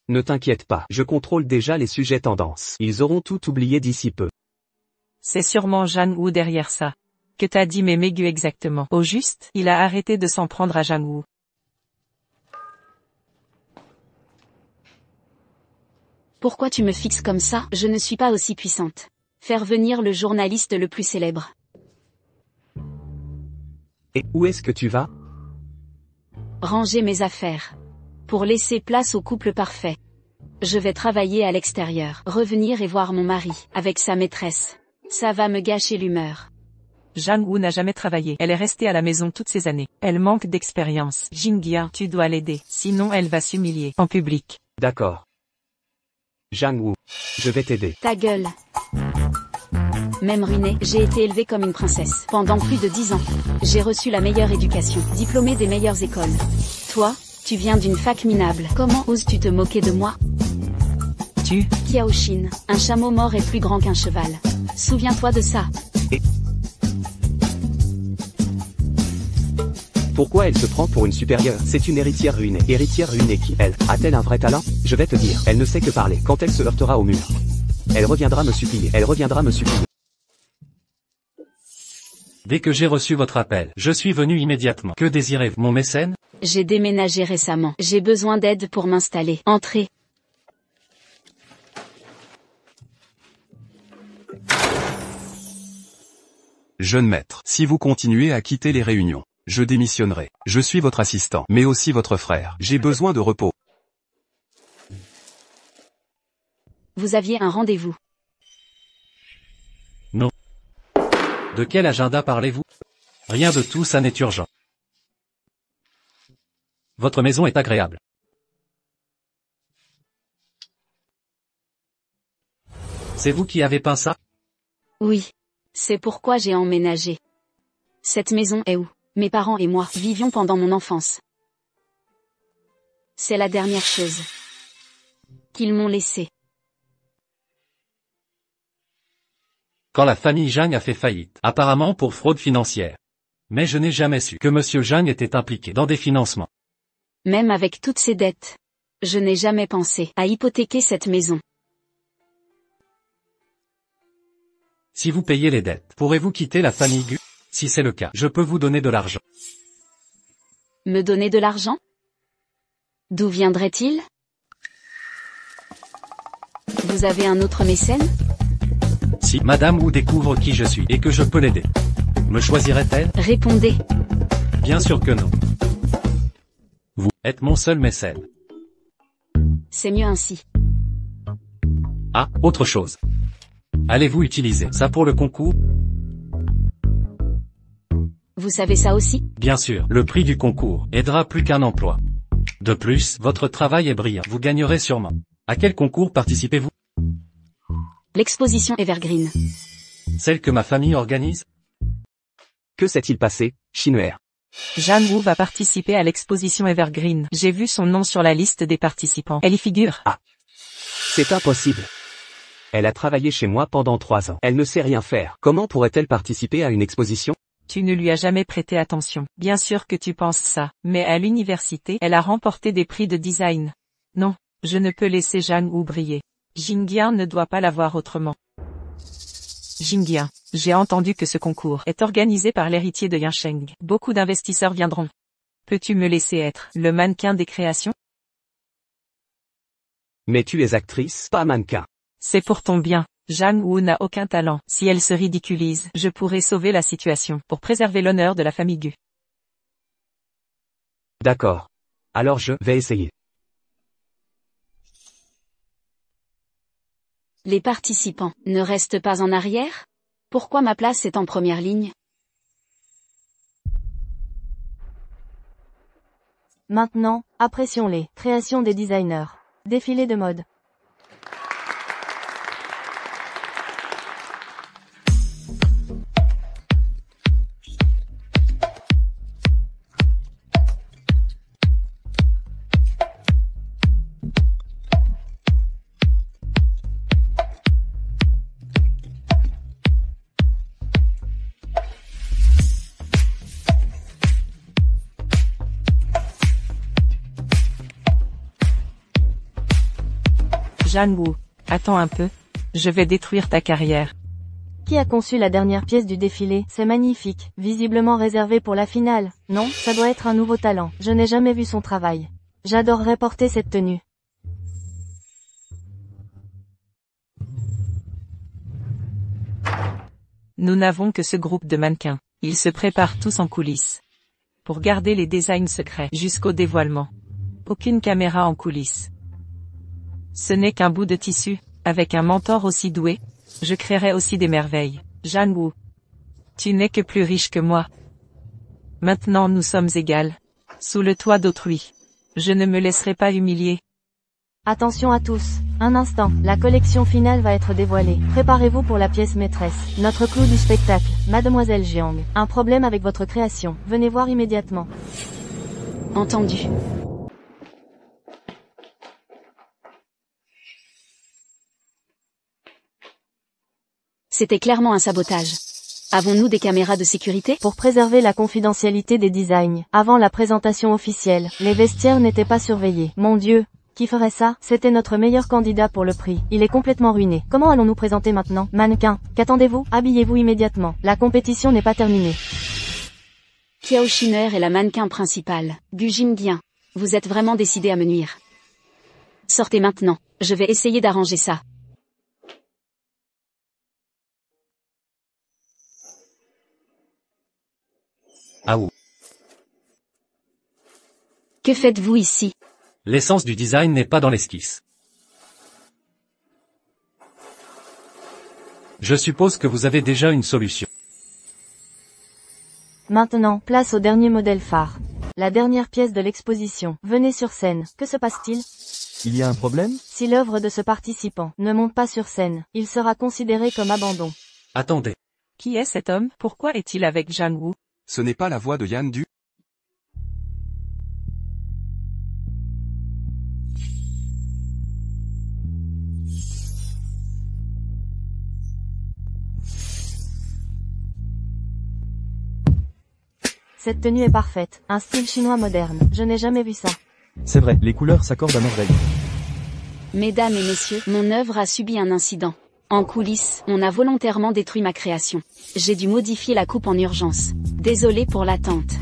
Ne t'inquiète pas, je contrôle déjà les sujets tendances. Ils auront tout oublié d'ici peu. C'est sûrement Jang Woo derrière ça. Que t'as dit Gu exactement? Au juste, il a arrêté de s'en prendre à Jang Woo. Pourquoi tu me fixes comme ça? Je ne suis pas aussi puissante. Faire venir le journaliste le plus célèbre. Et où est-ce que tu vas? Ranger mes affaires. Pour laisser place au couple parfait. Je vais travailler à l'extérieur. Revenir et voir mon mari, avec sa maîtresse. Ça va me gâcher l'humeur. Jang Woo n'a jamais travaillé. Elle est restée à la maison toutes ces années. Elle manque d'expérience. Jingyang, tu dois l'aider. Sinon elle va s'humilier. En public. D'accord. Jang Woo, je vais t'aider. Ta gueule. Même ruinée, j'ai été élevée comme une princesse. Pendant plus de 10 ans. J'ai reçu la meilleure éducation. Diplômée des meilleures écoles. Toi, tu viens d'une fac minable. Comment oses-tu te moquer de moi? cherches-tu? Kiaoshin, un chameau mort est plus grand qu'un cheval. Souviens-toi de ça. Pourquoi elle se prend pour une supérieure? C'est une héritière ruinée. Héritière ruinée qui, elle, a-t-elle un vrai talent? Je vais te dire, elle ne sait que parler. Quand elle se heurtera au mur, elle reviendra me supplier. Elle reviendra me supplier. Dès que j'ai reçu votre appel, je suis venu immédiatement. Que désirez-vous, mon mécène? J'ai déménagé récemment. J'ai besoin d'aide pour m'installer. Entrez. Jeune maître, si vous continuez à quitter les réunions, je démissionnerai. Je suis votre assistant, mais aussi votre frère. J'ai besoin de repos. Vous aviez un rendez-vous. Non. De quel agenda parlez-vous? Rien de tout ça n'est urgent. Votre maison est agréable. C'est vous qui avez peint ça? Oui. C'est pourquoi j'ai emménagé. Cette maison est où mes parents et moi vivions pendant mon enfance. C'est la dernière chose qu'ils m'ont laissée. Quand la famille Zhang a fait faillite, apparemment pour fraude financière. Mais je n'ai jamais su que Monsieur Zhang était impliqué dans des financements. Même avec toutes ces dettes, je n'ai jamais pensé à hypothéquer cette maison. Si vous payez les dettes, pourrez-vous quitter la famille Gu? Si c'est le cas, je peux vous donner de l'argent. Me donner de l'argent? D'où viendrait-il? Vous avez un autre mécène? Si Madame Wu découvre qui je suis et que je peux l'aider, me choisirait-elle? Répondez. Bien sûr que non. Vous êtes mon seul mécène. C'est mieux ainsi. Ah, autre chose. Allez-vous utiliser ça pour le concours? Vous savez ça aussi? Bien sûr, le prix du concours aidera plus qu'un emploi. De plus, votre travail est brillant, vous gagnerez sûrement. À quel concours participez-vous? L'exposition Evergreen. Celle que ma famille organise? Que s'est-il passé, Shin'er? Zhang Wu va participer à l'exposition Evergreen. J'ai vu son nom sur la liste des participants. Elle y figure. Ah. C'est impossible. Elle a travaillé chez moi pendant 3 ans. Elle ne sait rien faire. Comment pourrait-elle participer à une exposition? Tu ne lui as jamais prêté attention. Bien sûr que tu penses ça, mais à l'université, elle a remporté des prix de design. Non, je ne peux laisser Zhang Wu briller. Jingyan ne doit pas l'avoir autrement. Jingyan, j'ai entendu que ce concours est organisé par l'héritier de Yansheng. Beaucoup d'investisseurs viendront. Peux-tu me laisser être le mannequin des créations? Mais tu es actrice, pas mannequin. C'est pour ton bien. Zhang Wu n'a aucun talent. Si elle se ridiculise, je pourrai sauver la situation pour préserver l'honneur de la famille Gu. D'accord. Alors je vais essayer. Les participants ne restent pas en arrière? Pourquoi ma place est en première ligne? Maintenant, apprécions-les. Création des designers. Défilé de mode. Zhang Wu, attends un peu. Je vais détruire ta carrière. Qui a conçu la dernière pièce du défilé? C'est magnifique, visiblement réservé pour la finale. Non, ça doit être un nouveau talent. Je n'ai jamais vu son travail. J'adorerais porter cette tenue. Nous n'avons que ce groupe de mannequins. Ils se préparent tous en coulisses. Pour garder les designs secrets jusqu'au dévoilement. Aucune caméra en coulisses. Ce n'est qu'un bout de tissu, avec un mentor aussi doué, je créerai aussi des merveilles. Zhang Wu. Tu n'es que plus riche que moi. Maintenant nous sommes égales. Sous le toit d'autrui. Je ne me laisserai pas humilier. Attention à tous. Un instant, la collection finale va être dévoilée. Préparez-vous pour la pièce maîtresse. Notre clou du spectacle, Mademoiselle Jiang. Un problème avec votre création. Venez voir immédiatement. Entendu. C'était clairement un sabotage. Avons-nous des caméras de sécurité? Pour préserver la confidentialité des designs, avant la présentation officielle, les vestiaires n'étaient pas surveillés. Mon Dieu! Qui ferait ça? C'était notre meilleur candidat pour le prix. Il est complètement ruiné. Comment allons-nous présenter maintenant? Mannequin, qu'attendez-vous? Habillez-vous immédiatement. La compétition n'est pas terminée. Kiao Shinner est la mannequin principale. Gu Jingyan, vous êtes vraiment décidé à me nuire. Sortez maintenant. Je vais essayer d'arranger ça. Ah ou. Que faites-vous ici? L'essence du design n'est pas dans l'esquisse. Je suppose que vous avez déjà une solution. Maintenant, place au dernier modèle phare. La dernière pièce de l'exposition. Venez sur scène. Que se passe-t-il? Il y a un problème? Si l'œuvre de ce participant ne monte pas sur scène, il sera considéré comme abandon. Attendez. Qui est cet homme? Pourquoi est-il avec Zhang Wu? Ce n'est pas la voix de Yan Du? Cette tenue est parfaite. Un style chinois moderne. Je n'ai jamais vu ça. C'est vrai, les couleurs s'accordent à merveille. Mesdames et messieurs, mon œuvre a subi un incident. En coulisses, on a volontairement détruit ma création. J'ai dû modifier la coupe en urgence. Désolé pour l'attente.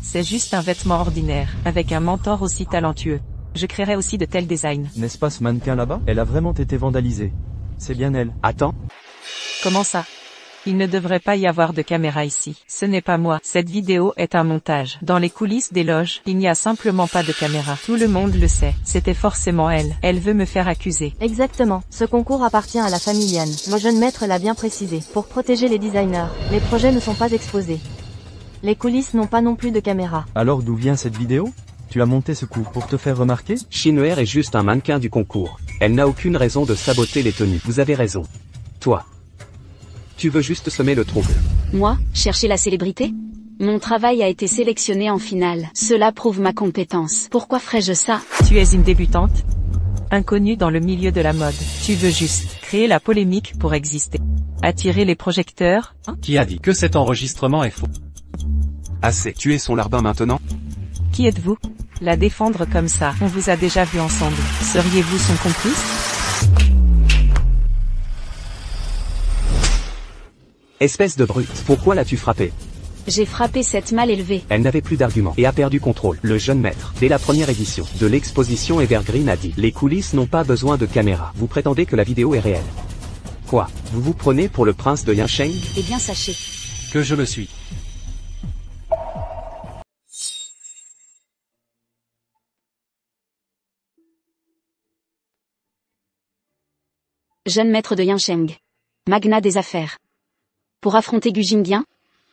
C'est juste un vêtement ordinaire, avec un mentor aussi talentueux. Je créerai aussi de tels designs. N'est-ce pas ce mannequin là-bas? Elle a vraiment été vandalisée. C'est bien elle. Attends, Comment ça? Il ne devrait pas y avoir de caméra ici. Ce n'est pas moi. Cette vidéo est un montage. Dans les coulisses des loges, il n'y a simplement pas de caméra. Tout le monde le sait. C'était forcément elle. Elle veut me faire accuser. Exactement. Ce concours appartient à la famille Yan. Le jeune maître l'a bien précisé. Pour protéger les designers, les projets ne sont pas exposés. Les coulisses n'ont pas non plus de caméra. Alors d'où vient cette vidéo? Tu as monté ce coup pour te faire remarquer? Shinner est juste un mannequin du concours. Elle n'a aucune raison de saboter les tenues. Vous avez raison. Toi. Tu veux juste semer le trouble. Moi, chercher la célébrité? Mon travail a été sélectionné en finale. Cela prouve ma compétence. Pourquoi ferais-je ça? Tu es une débutante? Inconnue dans le milieu de la mode. Tu veux juste créer la polémique pour exister. Attirer les projecteurs, hein? Qui a dit que cet enregistrement est faux? Assez. Tu es son larbin maintenant? Qui êtes-vous? La défendre comme ça, on vous a déjà vu ensemble. Seriez-vous son complice? Espèce de brute. Pourquoi l'as-tu frappée? J'ai frappé cette mal élevée. Elle n'avait plus d'arguments et a perdu contrôle. Le jeune maître, dès la première édition de l'exposition Evergreen a dit « Les coulisses n'ont pas besoin de caméra. Vous prétendez que la vidéo est réelle. Quoi? Vous vous prenez pour le prince de Yansheng? Eh bien sachez Que je le suis. jeune maître de Yansheng. Magnat des affaires. Pour affronter Gu Jingyan?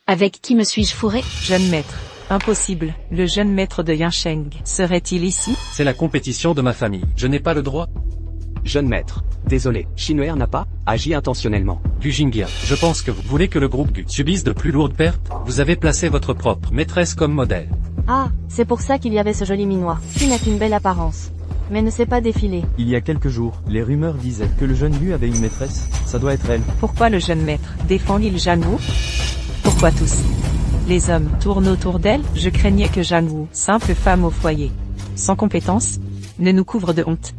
Avec qui me suis-je fourré? Jeune maître. Impossible. Le jeune maître de Yansheng serait-il ici? C'est la compétition de ma famille. Je n'ai pas le droit. Jeune maître. Désolé, Shinner n'a pas agi intentionnellement. Gu Jingyan, je pense que vous voulez que le groupe Gu subisse de plus lourdes pertes. Vous avez placé votre propre maîtresse comme modèle. Ah, c'est pour ça qu'il y avait ce joli minois, qui n'a qu'une belle apparence, mais ne sait pas défiler. Il y a quelques jours, les rumeurs disaient que le jeune Gu avait une maîtresse. Ça doit être elle. Pourquoi le jeune maître défend-il Zhang Wu? Pourquoi tous les hommes tournent autour d'elle? Je craignais que Zhang Wu, simple femme au foyer, sans compétence, ne nous couvre de honte.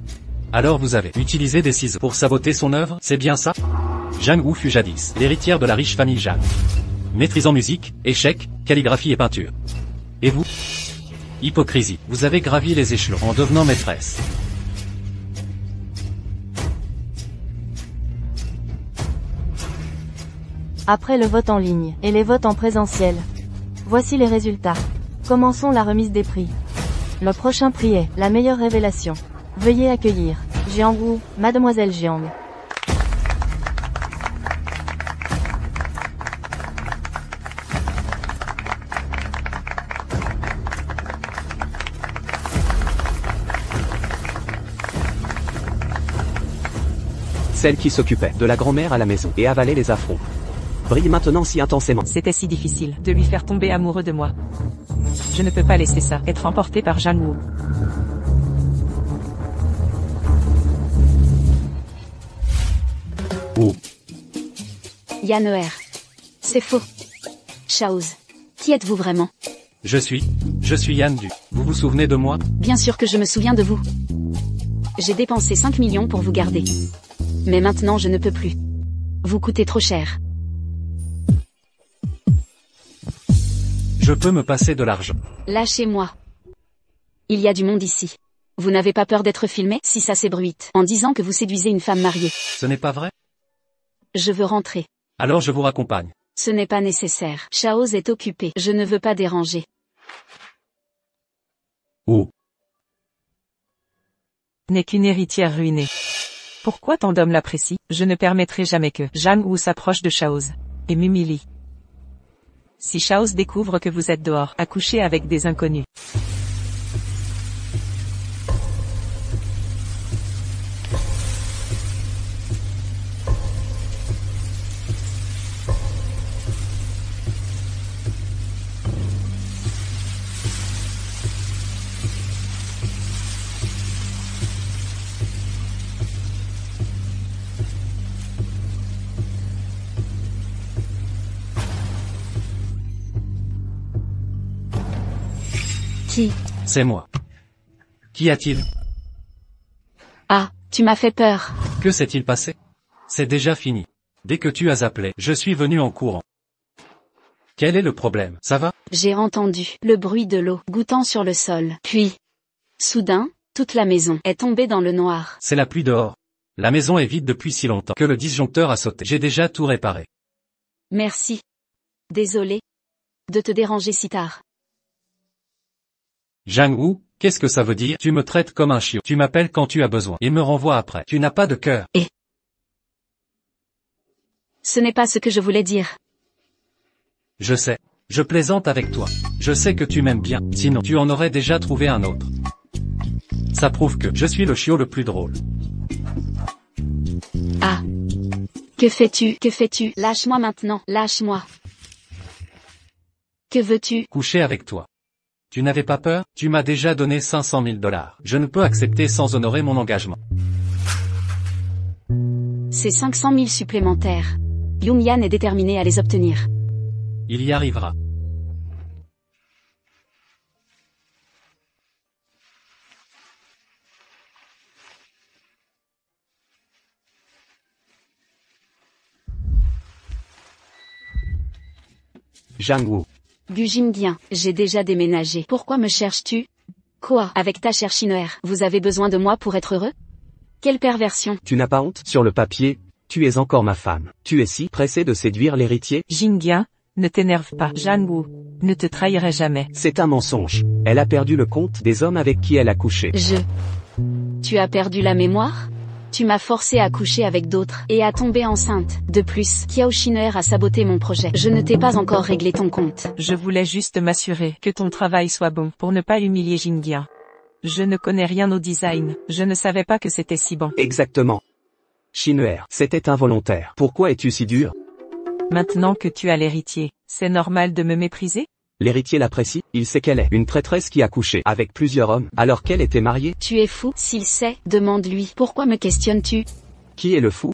Alors vous avez utilisé des ciseaux pour saboter son œuvre, c'est bien ça? Zhang Wu fut jadis l'héritière de la riche famille Zhang. Maîtrisant musique, échecs, calligraphie et peinture. Et vous? Hypocrisie, vous avez gravi les échelons en devenant maîtresse. Après le vote en ligne, et les votes en présentiel. Voici les résultats. Commençons la remise des prix. Le prochain prix est, la meilleure révélation. Veuillez accueillir, Jiang Wu, Mademoiselle Jiang. celle qui s'occupait de la grand-mère à la maison et avalait les affronts, brille maintenant si intensément. C'était si difficile de lui faire tomber amoureux de moi. Je ne peux pas laisser ça être emporté par Jang Woo. Oh, Yann. C'est faux. Chaoz. Qui êtes-vous vraiment? Je suis Yann Du. Vous vous souvenez de moi? Bien sûr que je me souviens de vous. J'ai dépensé 5 millions pour vous garder. Mais maintenant je ne peux plus. Vous coûtez trop cher. Je peux me passer de l'argent. Lâchez-moi. Il y a du monde ici. Vous n'avez pas peur d'être filmé si ça s'ébruite en disant que vous séduisez une femme mariée? Ce n'est pas vrai? Je veux rentrer. Alors je vous raccompagne. Ce n'est pas nécessaire. Chaoz est occupé. Je ne veux pas déranger. oh, N'est qu'une héritière ruinée. Pourquoi tant d'hommes l'apprécient? Je ne permettrai jamais que Jang Woo s'approche de Chaoz et m'humilie. Si Chaoz découvre que vous êtes dehors, à coucher avec des inconnus. Qui? C'est moi. Qu'y a-t-il? Ah, tu m'as fait peur. Que s'est-il passé? C'est déjà fini. Dès que tu as appelé, je suis venu en courant. Quel est le problème? Ça va? J'ai entendu le bruit de l'eau goûtant sur le sol. Puis, soudain, toute la maison est tombée dans le noir. C'est la pluie dehors. La maison est vide depuis si longtemps que le disjoncteur a sauté. J'ai déjà tout réparé. Merci. Désolé de te déranger si tard. Jang Woo, qu'est-ce que ça veut dire? Tu me traites comme un chiot. Tu m'appelles quand tu as besoin et me renvoies après. Tu n'as pas de cœur. Ce n'est pas ce que je voulais dire. Je sais. Je plaisante avec toi. Je sais que tu m'aimes bien. Sinon, tu en aurais déjà trouvé un autre. Ça prouve que je suis le chiot le plus drôle. Ah. Que fais-tu? Que fais-tu? Lâche-moi maintenant. Lâche-moi. Que veux-tu? Coucher avec toi. Tu n'avais pas peur? Tu m'as déjà donné 500 000 $. Je ne peux accepter sans honorer mon engagement. C'est 500 000 supplémentaires. Young-Yan est déterminé à les obtenir. Il y arrivera. Jang Woo. Gu Jingdian, j'ai déjà déménagé. Pourquoi me cherches-tu? Quoi? Avec ta chère Chinoer, vous avez besoin de moi pour être heureux? Quelle perversion! Tu n'as pas honte? Sur le papier, tu es encore ma femme. Tu es si pressé de séduire l'héritier? Jingdian, ne t'énerve pas. Jang Woo ne te trahirait jamais. C'est un mensonge. Elle a perdu le compte des hommes avec qui elle a couché. Tu as perdu la mémoire? Tu m'as forcé à coucher avec d'autres, et à tomber enceinte. De plus, Kiao Chinoer a saboté mon projet. Je ne t'ai pas encore réglé ton compte. Je voulais juste m'assurer que ton travail soit bon, pour ne pas humilier Jingdian. Je ne connais rien au design, je ne savais pas que c'était si bon. Exactement. Chinoer, c'était involontaire. Pourquoi es-tu si dur? Maintenant que tu as l'héritier, c'est normal de me mépriser? L'héritier l'apprécie, il sait qu'elle est une traîtresse qui a couché avec plusieurs hommes, alors qu'elle était mariée. Tu es fou? S'il sait, demande-lui. Pourquoi me questionnes-tu? Qui est le fou?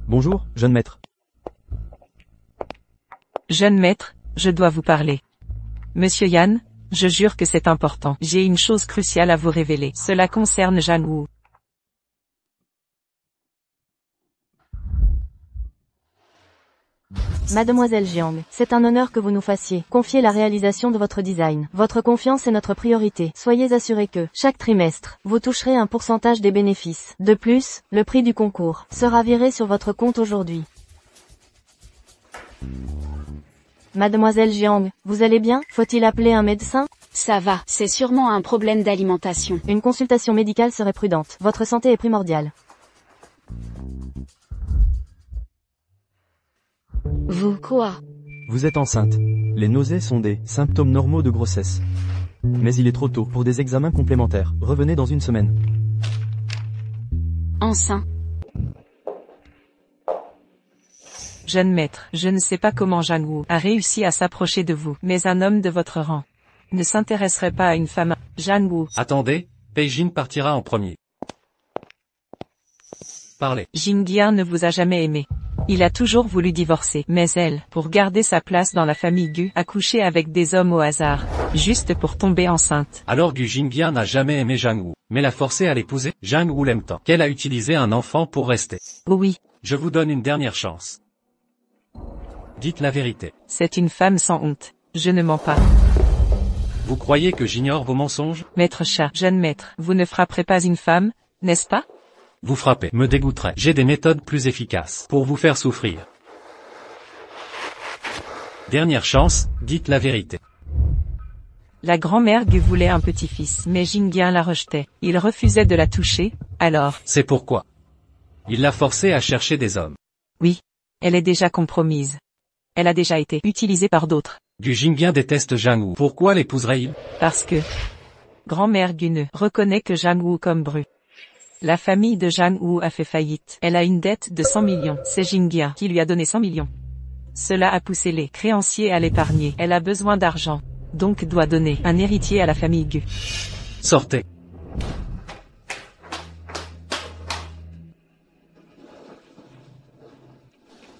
Bonjour, jeune maître. Jeune maître, je dois vous parler. Monsieur Yan, je jure que c'est important. J'ai une chose cruciale à vous révéler. Cela concerne Jang Woo. Mademoiselle Jiang, c'est un honneur que vous nous fassiez confier la réalisation de votre design. Votre confiance est notre priorité. Soyez assurés que, chaque trimestre, vous toucherez un pourcentage des bénéfices. De plus, le prix du concours sera viré sur votre compte aujourd'hui. Mademoiselle Jiang, vous allez bien? Faut-il appeler un médecin? Ça va, c'est sûrement un problème d'alimentation. Une consultation médicale serait prudente. Votre santé est primordiale. Vous, quoi? Vous êtes enceinte. Les nausées sont des symptômes normaux de grossesse. Mais il est trop tôt pour des examens complémentaires. Revenez dans une semaine. Enceinte. Jeune maître, je ne sais pas comment Jang Woo a réussi à s'approcher de vous, mais un homme de votre rang ne s'intéresserait pas à une femme. Jang Woo. Attendez, Peijin partira en premier. Parlez. Jingyan ne vous a jamais aimé. Il a toujours voulu divorcer, mais elle, pour garder sa place dans la famille Gu, a couché avec des hommes au hasard, juste pour tomber enceinte. Alors Gu Jingyan n'a jamais aimé Jang Woo, mais l'a forcé à l'épouser. Jang Woo l'aime tant qu'elle a utilisé un enfant pour rester. Oui. Je vous donne une dernière chance. Dites la vérité. C'est une femme sans honte. Je ne mens pas. Vous croyez que j'ignore vos mensonges? Maître chat, jeune maître, vous ne frapperez pas une femme, n'est-ce pas? Vous frapper me dégoûterait. J'ai des méthodes plus efficaces pour vous faire souffrir. Dernière chance, dites la vérité. La grand-mère Gu voulait un petit-fils, mais Jingyan la rejetait. Il refusait de la toucher, alors... C'est pourquoi il l'a forcée à chercher des hommes. Oui. Elle est déjà compromise. Elle a déjà été utilisée par d'autres. Gu Jingyan déteste Jang Woo. Pourquoi l'épouserait-il? Parce que... Grand-mère Gu ne reconnaît que Jang Woo comme bru. La famille de Jang Woo a fait faillite. Elle a une dette de 100 millions. C'est Jingyan qui lui a donné 100 millions. Cela a poussé les créanciers à l'épargner. Elle a besoin d'argent. Donc doit donner un héritier à la famille Gu. Sortez.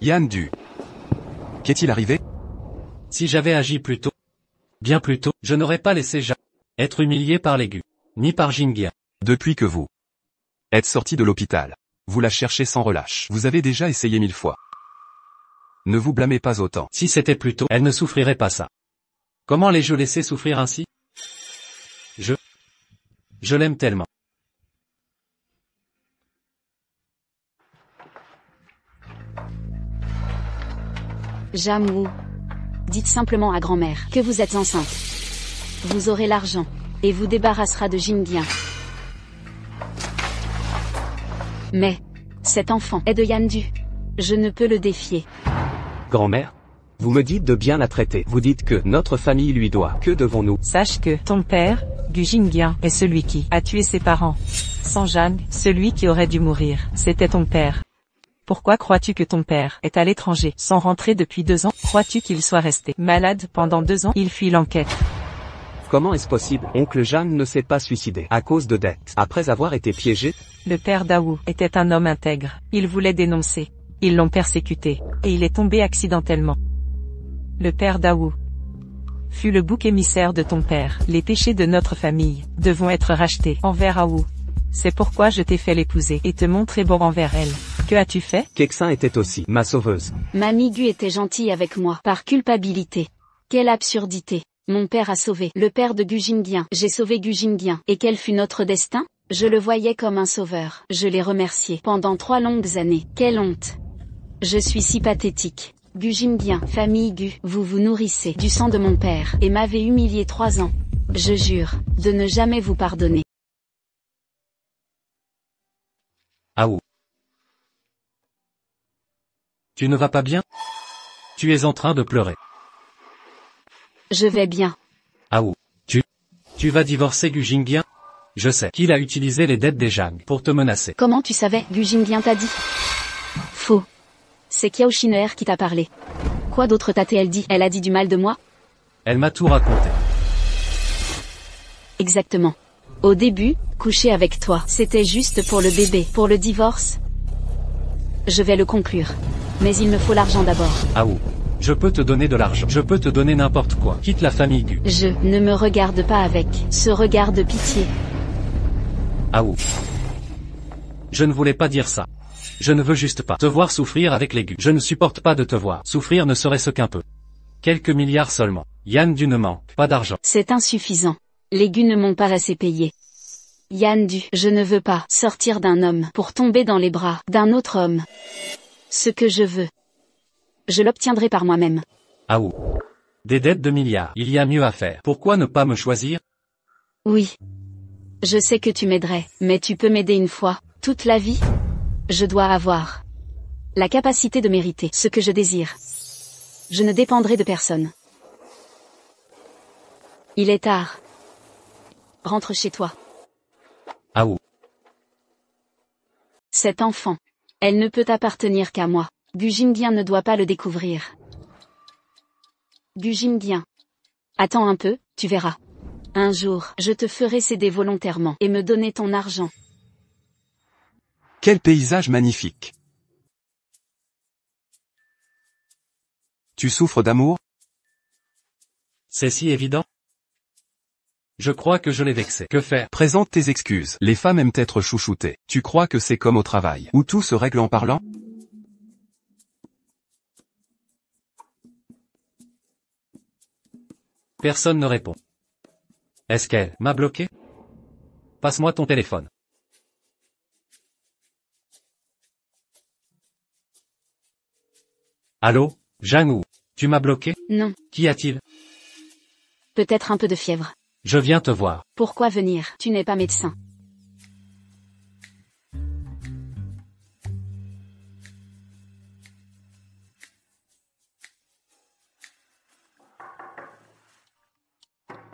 Yan Du. Qu'est-il arrivé? Si j'avais agi plus tôt, bien plus tôt, je n'aurais pas laissé Jang être humilié par les Gu, ni par Jingyan. Depuis que vous êtes sorti de l'hôpital, vous la cherchez sans relâche. Vous avez déjà essayé 1000 fois. Ne vous blâmez pas autant. Si c'était plus tôt, elle ne souffrirait pas ça. Comment l'ai-je laissé souffrir ainsi? Je l'aime tellement. Jang Woo. Dites simplement à grand-mère que vous êtes enceinte. Vous aurez l'argent, et vous débarrassera de Jingyan. Mais, cet enfant est de Yan Du. Je ne peux le défier. Grand-mère, vous me dites de bien la traiter. Vous dites que notre famille lui doit. Que devons-nous? Sache que ton père, Gu Jingyan, est celui qui a tué ses parents. Sans Jang, celui qui aurait dû mourir, c'était ton père. Pourquoi crois-tu que ton père est à l'étranger, sans rentrer depuis 2 ans? Crois-tu qu'il soit resté malade pendant 2 ans? Il fuit l'enquête. Comment est-ce possible? Oncle Jeanne ne s'est pas suicidé à cause de dettes. Après avoir été piégé? Le père d'Aou était un homme intègre. Il voulait dénoncer. Ils l'ont persécuté, et il est tombé accidentellement. Le père d'Aou fut le bouc émissaire de ton père. Les péchés de notre famille devront être rachetés envers Aou. C'est pourquoi je t'ai fait l'épouser et te montrer bon envers elle. Que as-tu fait? Kexin était aussi ma sauveuse. Mamie Gu était gentille avec moi, par culpabilité. Quelle absurdité. Mon père a sauvé le père de Gu Jingyan. J'ai sauvé Gu Jingyan. Et quel fut notre destin? Je le voyais comme un sauveur. Je l'ai remercié pendant 3 longues années. Quelle honte. Je suis si pathétique. Gu Jingyan, famille Gu, vous vous nourrissez du sang de mon père et m'avez humilié 3 ans. Je jure de ne jamais vous pardonner. Aou. Tu ne vas pas bien? Tu es en train de pleurer. Je vais bien. Aou. Tu vas divorcer Gu Jingyan? Je sais qu'il a utilisé les dettes des Jang pour te menacer. Comment tu savais? Gu Jingyan t'a dit? Faux. C'est Kiao Shiner qui t'a parlé. Quoi d'autre t'a-t-elle dit? Elle a dit du mal de moi? Elle m'a tout raconté. Exactement. Au début, coucher avec toi, c'était juste pour le bébé. Pour le divorce, je vais le conclure. Mais il me faut l'argent d'abord. Aou. Je peux te donner de l'argent. Je peux te donner n'importe quoi. Quitte la famille Gu. Je ne me regarde pas avec ce regard de pitié. Aou. Je ne voulais pas dire ça. Je ne veux juste pas te voir souffrir avec les Gu. Je ne supporte pas de te voir souffrir ne serait-ce qu'un peu. Quelques milliards seulement. Yan Du ne manque pas d'argent. C'est insuffisant. Les Gu ne m'ont pas assez payé. Yan Du, je ne veux pas sortir d'un homme pour tomber dans les bras d'un autre homme. Ce que je veux, je l'obtiendrai par moi-même. Aou. Des dettes de milliards. Il y a mieux à faire. Pourquoi ne pas me choisir? Oui. Je sais que tu m'aiderais, mais tu peux m'aider une fois, toute la vie? Je dois avoir la capacité de mériter ce que je désire. Je ne dépendrai de personne. Il est tard. Rentre chez toi. Aou. Cet enfant, elle ne peut appartenir qu'à moi. Gu Jingdian ne doit pas le découvrir. Gu Jingdian. Attends un peu, tu verras. Un jour, je te ferai céder volontairement et me donner ton argent. Quel paysage magnifique. Tu souffres d'amour? C'est si évident. Je crois que je l'ai vexé. Que faire? Présente tes excuses. Les femmes aiment être chouchoutées. Tu crois que c'est comme au travail, où tout se règle en parlant? Personne ne répond. Est-ce qu'elle m'a bloqué? Passe-moi ton téléphone. Allô, Zhang Wu, tu m'as bloqué? Non. Qu'y a-t-il? Peut-être un peu de fièvre. Je viens te voir. Pourquoi venir? Tu n'es pas médecin.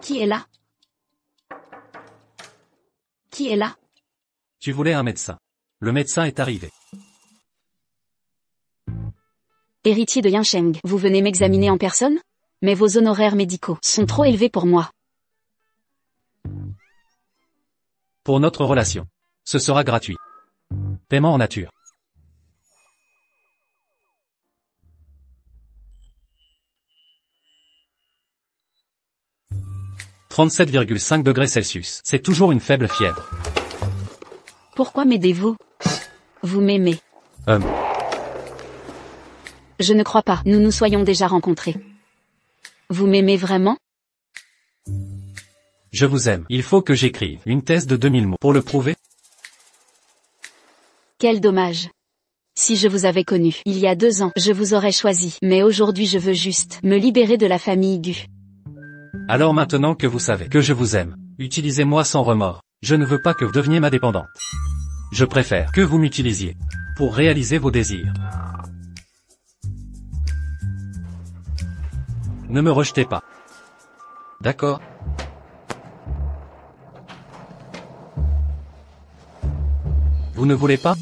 Qui est là? Qui est là? Tu voulais un médecin. Le médecin est arrivé. Héritier de Yansheng, vous venez m'examiner en personne? Mais vos honoraires médicaux sont trop élevés pour moi. Pour notre relation. Ce sera gratuit. Paiement en nature. « 37,5 degrés Celsius. C'est toujours une faible fièvre. Pourquoi m'aidez-vous? Vous m'aimez. Je ne crois pas, nous nous soyons déjà rencontrés. Vous m'aimez vraiment? Je vous aime. Il faut que j'écrive une thèse de 2000 mots pour le prouver. Quel dommage. Si je vous avais connu, il y a 2 ans, je vous aurais choisi. Mais aujourd'hui je veux juste me libérer de la famille Gu. Alors maintenant que vous savez que je vous aime, utilisez-moi sans remords. Je ne veux pas que vous deveniez ma dépendante. Je préfère que vous m'utilisiez pour réaliser vos désirs. Ne me rejetez pas. D'accord? Vous ne voulez pas?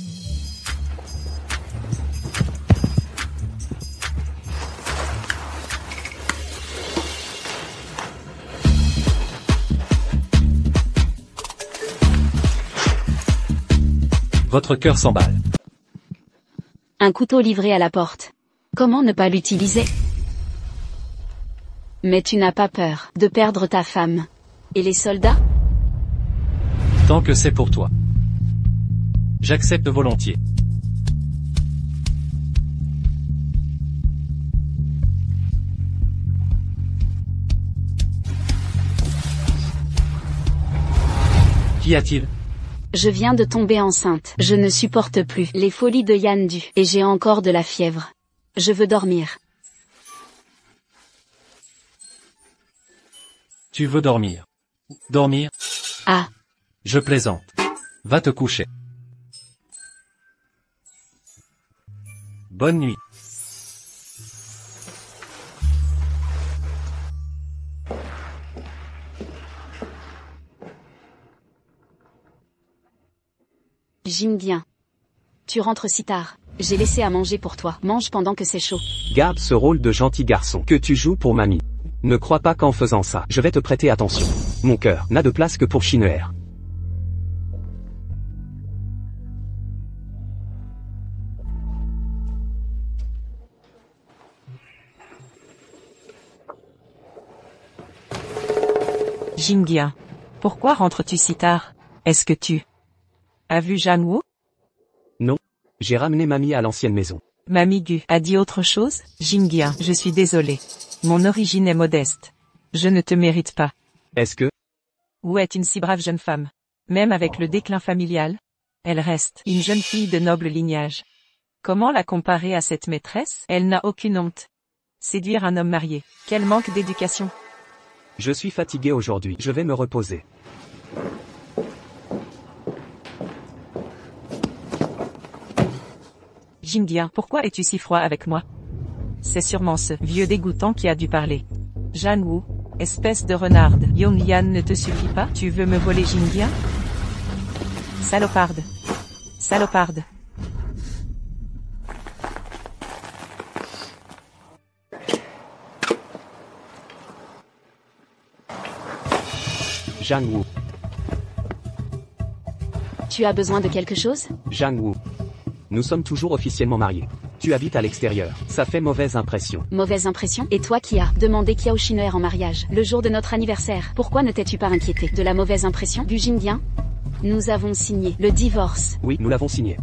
Votre cœur s'emballe. Un couteau livré à la porte. Comment ne pas l'utiliser? Mais tu n'as pas peur de perdre ta femme. Et les soldats? Tant que c'est pour toi. J'accepte volontiers. Qu'y a-t-il? Je viens de tomber enceinte. Je ne supporte plus les folies de Yan Du. Et j'ai encore de la fièvre. Je veux dormir. Tu veux dormir? Dormir? Ah. Je plaisante. Va te coucher. Bonne nuit. Jingdian. Tu rentres si tard. J'ai laissé à manger pour toi. Mange pendant que c'est chaud. Garde ce rôle de gentil garçon que tu joues pour mamie. Ne crois pas qu'en faisant ça, je vais te prêter attention. Mon cœur n'a de place que pour Shin'er. Jingdian. Pourquoi rentres-tu si tard? Est-ce que tu as vu Zhang Wu? Non. J'ai ramené mamie à l'ancienne maison. Mamie Gu a dit autre chose? Jingdian, je suis désolé. Mon origine est modeste. Je ne te mérite pas. Est-ce que... Wu est une si brave jeune femme. Même avec le déclin familial, elle reste une jeune fille de noble lignage. Comment la comparer à cette maîtresse? Elle n'a aucune honte. Séduire un homme marié. Quel manque d'éducation. Je suis fatigué aujourd'hui. Je vais me reposer. Jingdian, pourquoi es-tu si froid avec moi? C'est sûrement ce vieux dégoûtant qui a dû parler. Zhang Wu, espèce de renarde. Yongyan ne te suffit pas? Tu veux me voler Jingdian? Saloparde. Saloparde. Zhang Wu. Tu as besoin de quelque chose? Zhang Wu. Nous sommes toujours officiellement mariés. Tu habites à l'extérieur. Ça fait mauvaise impression. Mauvaise impression? Et toi qui as demandé Kiao Shin'er en mariage, le jour de notre anniversaire, pourquoi ne t'es-tu pas inquiété de la mauvaise impression du Jingdian? Nous avons signé le divorce. Oui, nous l'avons signé.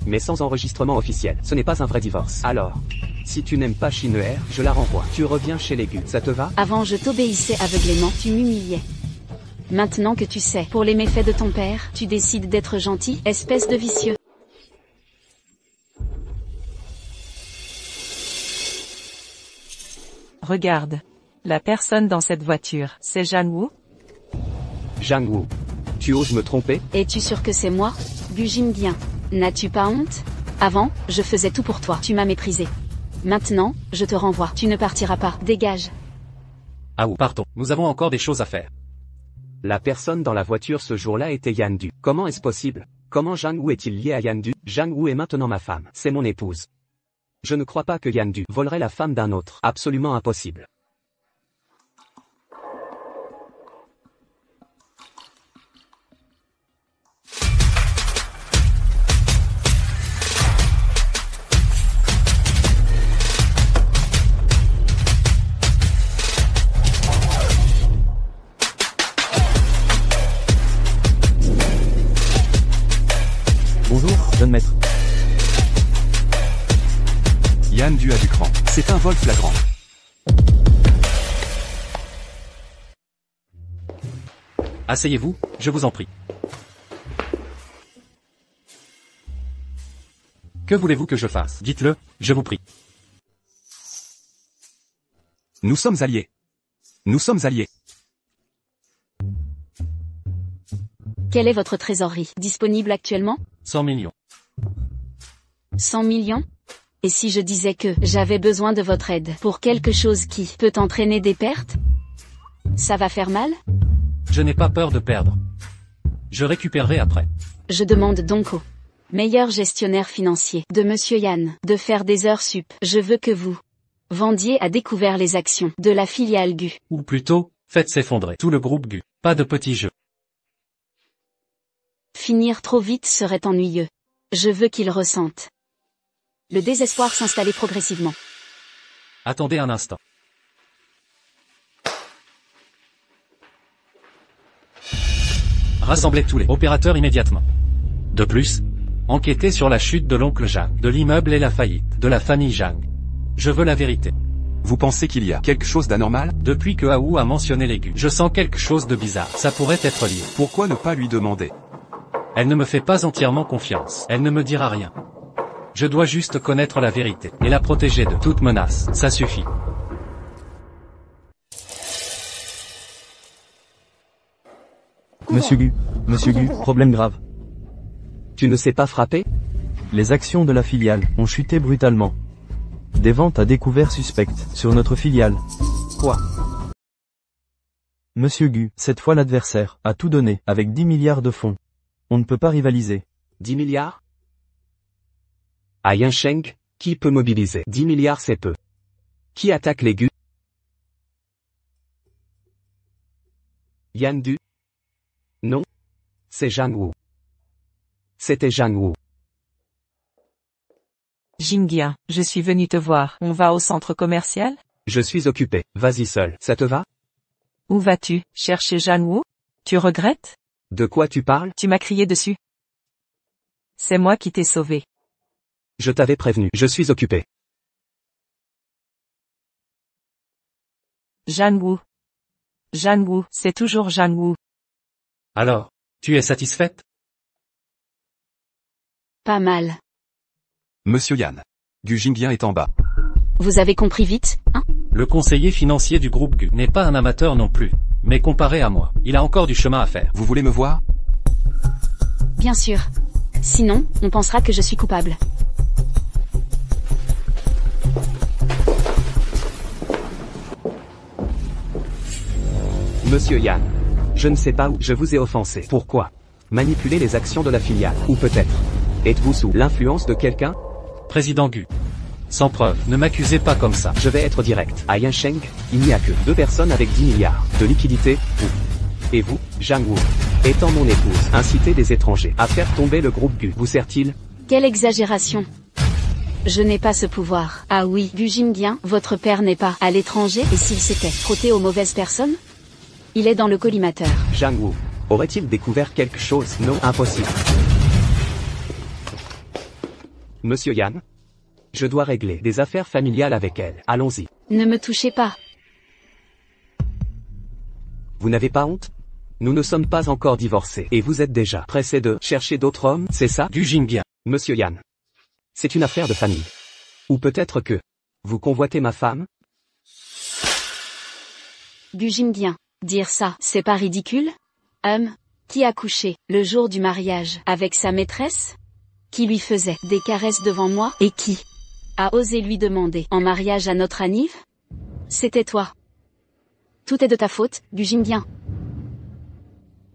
Mais sans enregistrement officiel. Ce n'est pas un vrai divorce. Alors, si tu n'aimes pas Shin'er, je la renvoie. Tu reviens chez les Gu. Ça te va? Avant je t'obéissais aveuglément, tu m'humiliais. Maintenant que tu sais, pour les méfaits de ton père, tu décides d'être gentil, espèce de vicieux. Regarde. La personne dans cette voiture, c'est Zhang Wu? Zhang Wu. Tu oses me tromper? Es-tu sûr que c'est moi? Gu Jingdian. N'as-tu pas honte? Avant, je faisais tout pour toi, tu m'as méprisé. Maintenant, je te renvoie, tu ne partiras pas, dégage. Ah ou partons, nous avons encore des choses à faire. La personne dans la voiture ce jour-là était Yan Du. Comment est-ce possible? Comment Zhang Wu est-il lié à Yan Du? Zhang Wu est maintenant ma femme, c'est mon épouse. Je ne crois pas que Yan Du volerait la femme d'un autre, absolument impossible. Bonjour, jeune maître. Yan Du a du cran. C'est un vol flagrant. Asseyez-vous, je vous en prie. Que voulez-vous que je fasse? Dites-le, je vous prie. Nous sommes alliés. Nous sommes alliés. Quelle est votre trésorerie, disponible actuellement? 100 millions. 100 millions? Et si je disais que j'avais besoin de votre aide pour quelque chose qui peut entraîner des pertes? Ça va faire mal? Je n'ai pas peur de perdre. Je récupérerai après. Je demande donc au meilleur gestionnaire financier de Monsieur Yan de faire des heures sup. Je veux que vous vendiez à découvert les actions de la filiale Gu. Ou plutôt, faites s'effondrer tout le groupe Gu. Pas de petits jeux. Finir trop vite serait ennuyeux. Je veux qu'il ressente le désespoir s'installer progressivement. Attendez un instant. Rassemblez tous les opérateurs immédiatement. De plus, enquêtez sur la chute de l'oncle Zhang, de l'immeuble et la faillite de la famille Zhang. Je veux la vérité. Vous pensez qu'il y a quelque chose d'anormal? Depuis que Aou a mentionné les Gu, je sens quelque chose de bizarre. Ça pourrait être lié. Pourquoi ne pas lui demander? Elle ne me fait pas entièrement confiance. Elle ne me dira rien. Je dois juste connaître la vérité et la protéger de toute menace. Ça suffit. Monsieur Gu, problème grave. Tu ne sais pas frapper? Les actions de la filiale ont chuté brutalement. Des ventes à découvert suspectes sur notre filiale. Quoi? Monsieur Gu, cette fois l'adversaire, a tout donné, avec 10 milliards de fonds. On ne peut pas rivaliser. 10 milliards? À Yansheng, qui peut mobiliser 10 milliards? C'est peu. Qui attaque les Gu? Yan Du? Non. C'est Zhang Wu. C'était Zhang Wu. Jingdian, je suis venu te voir. On va au centre commercial? Je suis occupé. Vas-y seul. Ça te va? Où vas-tu? Chercher Zhang Wu? Tu regrettes? De quoi tu parles? Tu m'as crié dessus. C'est moi qui t'ai sauvé. Je t'avais prévenu. Je suis occupé. Zhang Wu. Zhang Wu, c'est toujours Zhang Wu. Alors, tu es satisfaite? Pas mal. Monsieur Yan. Gu Jingdian est en bas. Vous avez compris vite, hein? Le conseiller financier du groupe Gu n'est pas un amateur non plus. Mais comparé à moi, il a encore du chemin à faire. Vous voulez me voir? Bien sûr. Sinon, on pensera que je suis coupable. Monsieur Yan. Je ne sais pas où je vous ai offensé. Pourquoi? Manipuler les actions de la filiale. Ou peut-être. Êtes-vous sous l'influence de quelqu'un? Président Gu. Sans preuve, ne m'accusez pas comme ça. Je vais être direct. À Yansheng, il n'y a que 2 personnes avec 10 milliards de liquidités, ou Et vous, Zhang Wu, étant mon épouse, incitez des étrangers à faire tomber le groupe Gu, vous sert-il? Quelle exagération. Je n'ai pas ce pouvoir. Ah oui, Gu Jingyang, votre père n'est pas à l'étranger, et s'il s'était frotté aux mauvaises personnes? Il est dans le collimateur. Zhang Wu, aurait-il découvert quelque chose? Non, impossible. Monsieur Yan? Je dois régler des affaires familiales avec elle. Allons-y. Ne me touchez pas. Vous n'avez pas honte? Nous ne sommes pas encore divorcés, et vous êtes déjà pressé de chercher d'autres hommes, c'est ça? Gu Jingyang. Monsieur Yan. C'est une affaire de famille. Ou peut-être que vous convoitez ma femme? Gu Jingyang. Dire ça, c'est pas ridicule? Qui a couché, le jour du mariage, avec sa maîtresse? Qui lui faisait des caresses devant moi? Et qui a osé lui demander en mariage à notre anniv? C'était toi. Tout est de ta faute, Gu Jingyang.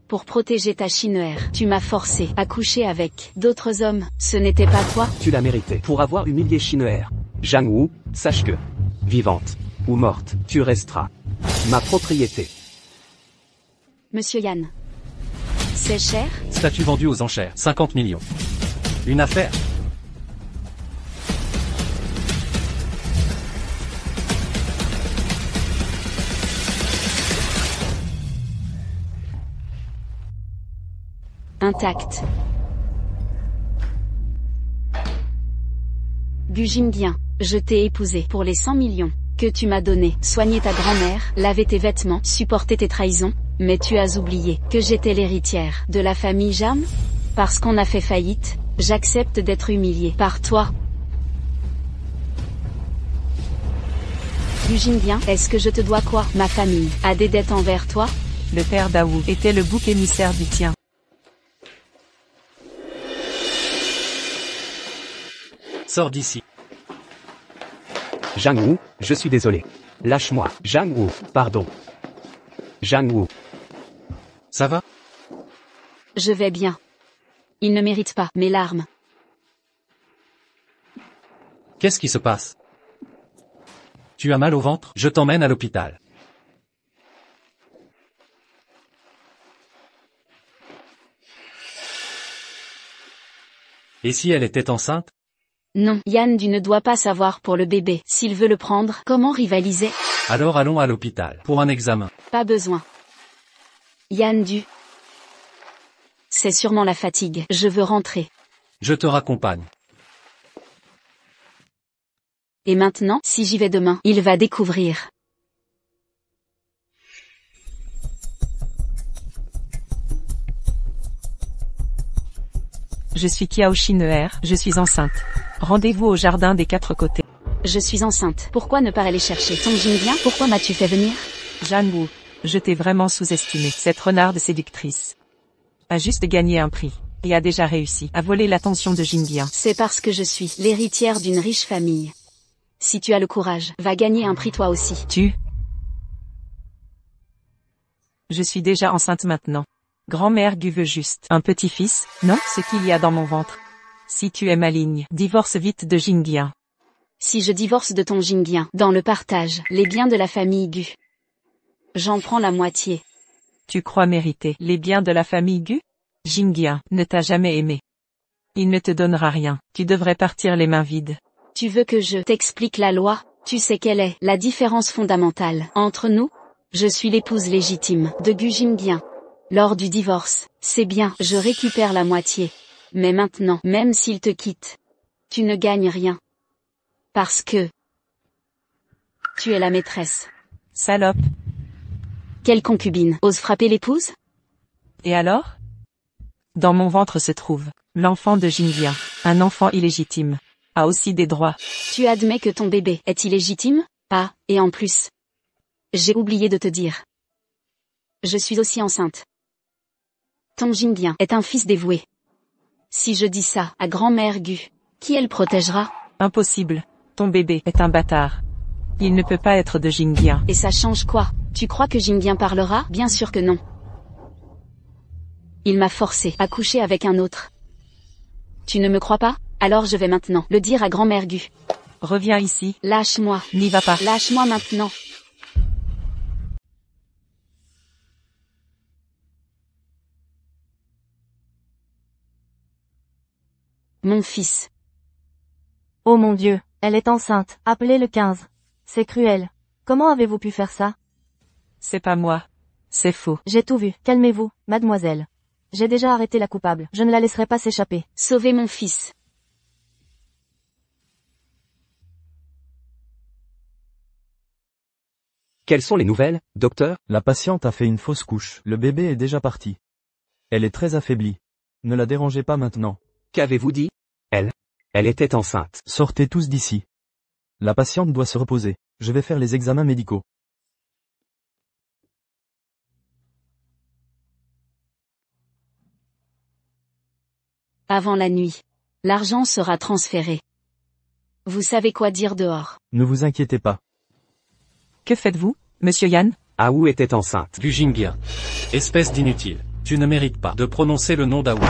Pour protéger ta chinoère, tu m'as forcé à coucher avec d'autres hommes, ce n'était pas toi? Tu l'as mérité pour avoir humilié Chinoère. Zhang Wu, sache que, vivante ou morte, tu resteras ma propriété. Monsieur Yan. C'est cher? Statue vendue aux enchères, 50 millions. Une affaire. Intact. Gu Jingyang, je t'ai épousé pour les 100 millions que tu m'as donnés. Soigner ta grand-mère, laver tes vêtements, supporter tes trahisons. Mais tu as oublié que j'étais l'héritière de la famille Jam? Parce qu'on a fait faillite, j'accepte d'être humiliée par toi. Gu Jingyang, est-ce que je te dois quoi? Ma famille a des dettes envers toi? Le père Daou était le bouc émissaire du tien. Sors d'ici. Zhang Wu, je suis désolé. Lâche-moi. Zhang Wu, pardon. Zhang Wu. Ça va? Je vais bien. Il ne mérite pas mes larmes. Qu'est-ce qui se passe? Tu as mal au ventre? Je t'emmène à l'hôpital. Et si elle était enceinte? Non, Yan Du ne doit pas savoir pour le bébé. S'il veut le prendre, comment rivaliser? Alors allons à l'hôpital, pour un examen. Pas besoin. Yan Du. C'est sûrement la fatigue. Je veux rentrer. Je te raccompagne. Et maintenant, si j'y vais demain, il va découvrir. Je suis Kiao Chinoer, je suis enceinte. Rendez-vous au jardin des 4 côtés. Je suis enceinte. Pourquoi ne pas aller chercher Tong Jingyang? Pourquoi m'as-tu fait venir? Zhang Wu, je t'ai vraiment sous-estimé. Cette renarde séductrice a juste gagné un prix, et a déjà réussi à voler l'attention de Jingyang. C'est parce que je suis l'héritière d'une riche famille. Si tu as le courage, va gagner un prix toi aussi. Je suis déjà enceinte maintenant. Grand-mère Gu veut juste un petit-fils, non? Ce qu'il y a dans mon ventre. Si tu es maligne, divorce vite de Jingyang. Si je divorce de Tong Jingyang, dans le partage, les biens de la famille Gu, j'en prends la moitié. Tu crois mériter les biens de la famille Gu? Jingyang ne t'a jamais aimé. Il ne te donnera rien, tu devrais partir les mains vides. Tu veux que je t'explique la loi? Tu sais quelle est la différence fondamentale entre nous? Je suis l'épouse légitime de Gu Jingyang. Lors du divorce, c'est bien, je récupère la moitié. Mais maintenant, même s'il te quitte, tu ne gagnes rien. Parce que tu es la maîtresse. Salope. Quelle concubine ose frapper l'épouse? Et alors? Dans mon ventre se trouve l'enfant de Jingyang, un enfant illégitime, a aussi des droits. Tu admets que ton bébé est illégitime? Ah, et en plus, j'ai oublié de te dire. Je suis aussi enceinte. Tong Jingyang est un fils dévoué. Si je dis ça à grand-mère Gu, qui elle protégera? Impossible. Ton bébé est un bâtard. Il ne peut pas être de Jingyang. Et ça change quoi? Tu crois que Jingyang parlera? Bien sûr que non. Il m'a forcé à coucher avec un autre. Tu ne me crois pas? Alors je vais maintenant le dire à grand-mère Gu. Reviens ici. Lâche-moi. N'y va pas. Lâche-moi maintenant. mon fils. Oh mon Dieu, elle est enceinte. Appelez le 15. C'est cruel. Comment avez-vous pu faire ça? C'est pas moi. C'est faux. J'ai tout vu. Calmez-vous, mademoiselle. J'ai déjà arrêté la coupable. Je ne la laisserai pas s'échapper. Sauvez mon fils. Quelles sont les nouvelles, docteur? La patiente a fait une fausse couche. Le bébé est déjà parti. Elle est très affaiblie. Ne la dérangez pas maintenant. Qu'avez-vous dit? Elle était enceinte. Sortez tous d'ici. La patiente doit se reposer. Je vais faire les examens médicaux. Avant la nuit. L'argent sera transféré. Vous savez quoi dire dehors. Ne vous inquiétez pas. Que faites-vous, monsieur Yan? Aou était enceinte. Gu Jingyan. Espèce d'inutile. Tu ne mérites pas de prononcer le nom d'Aou.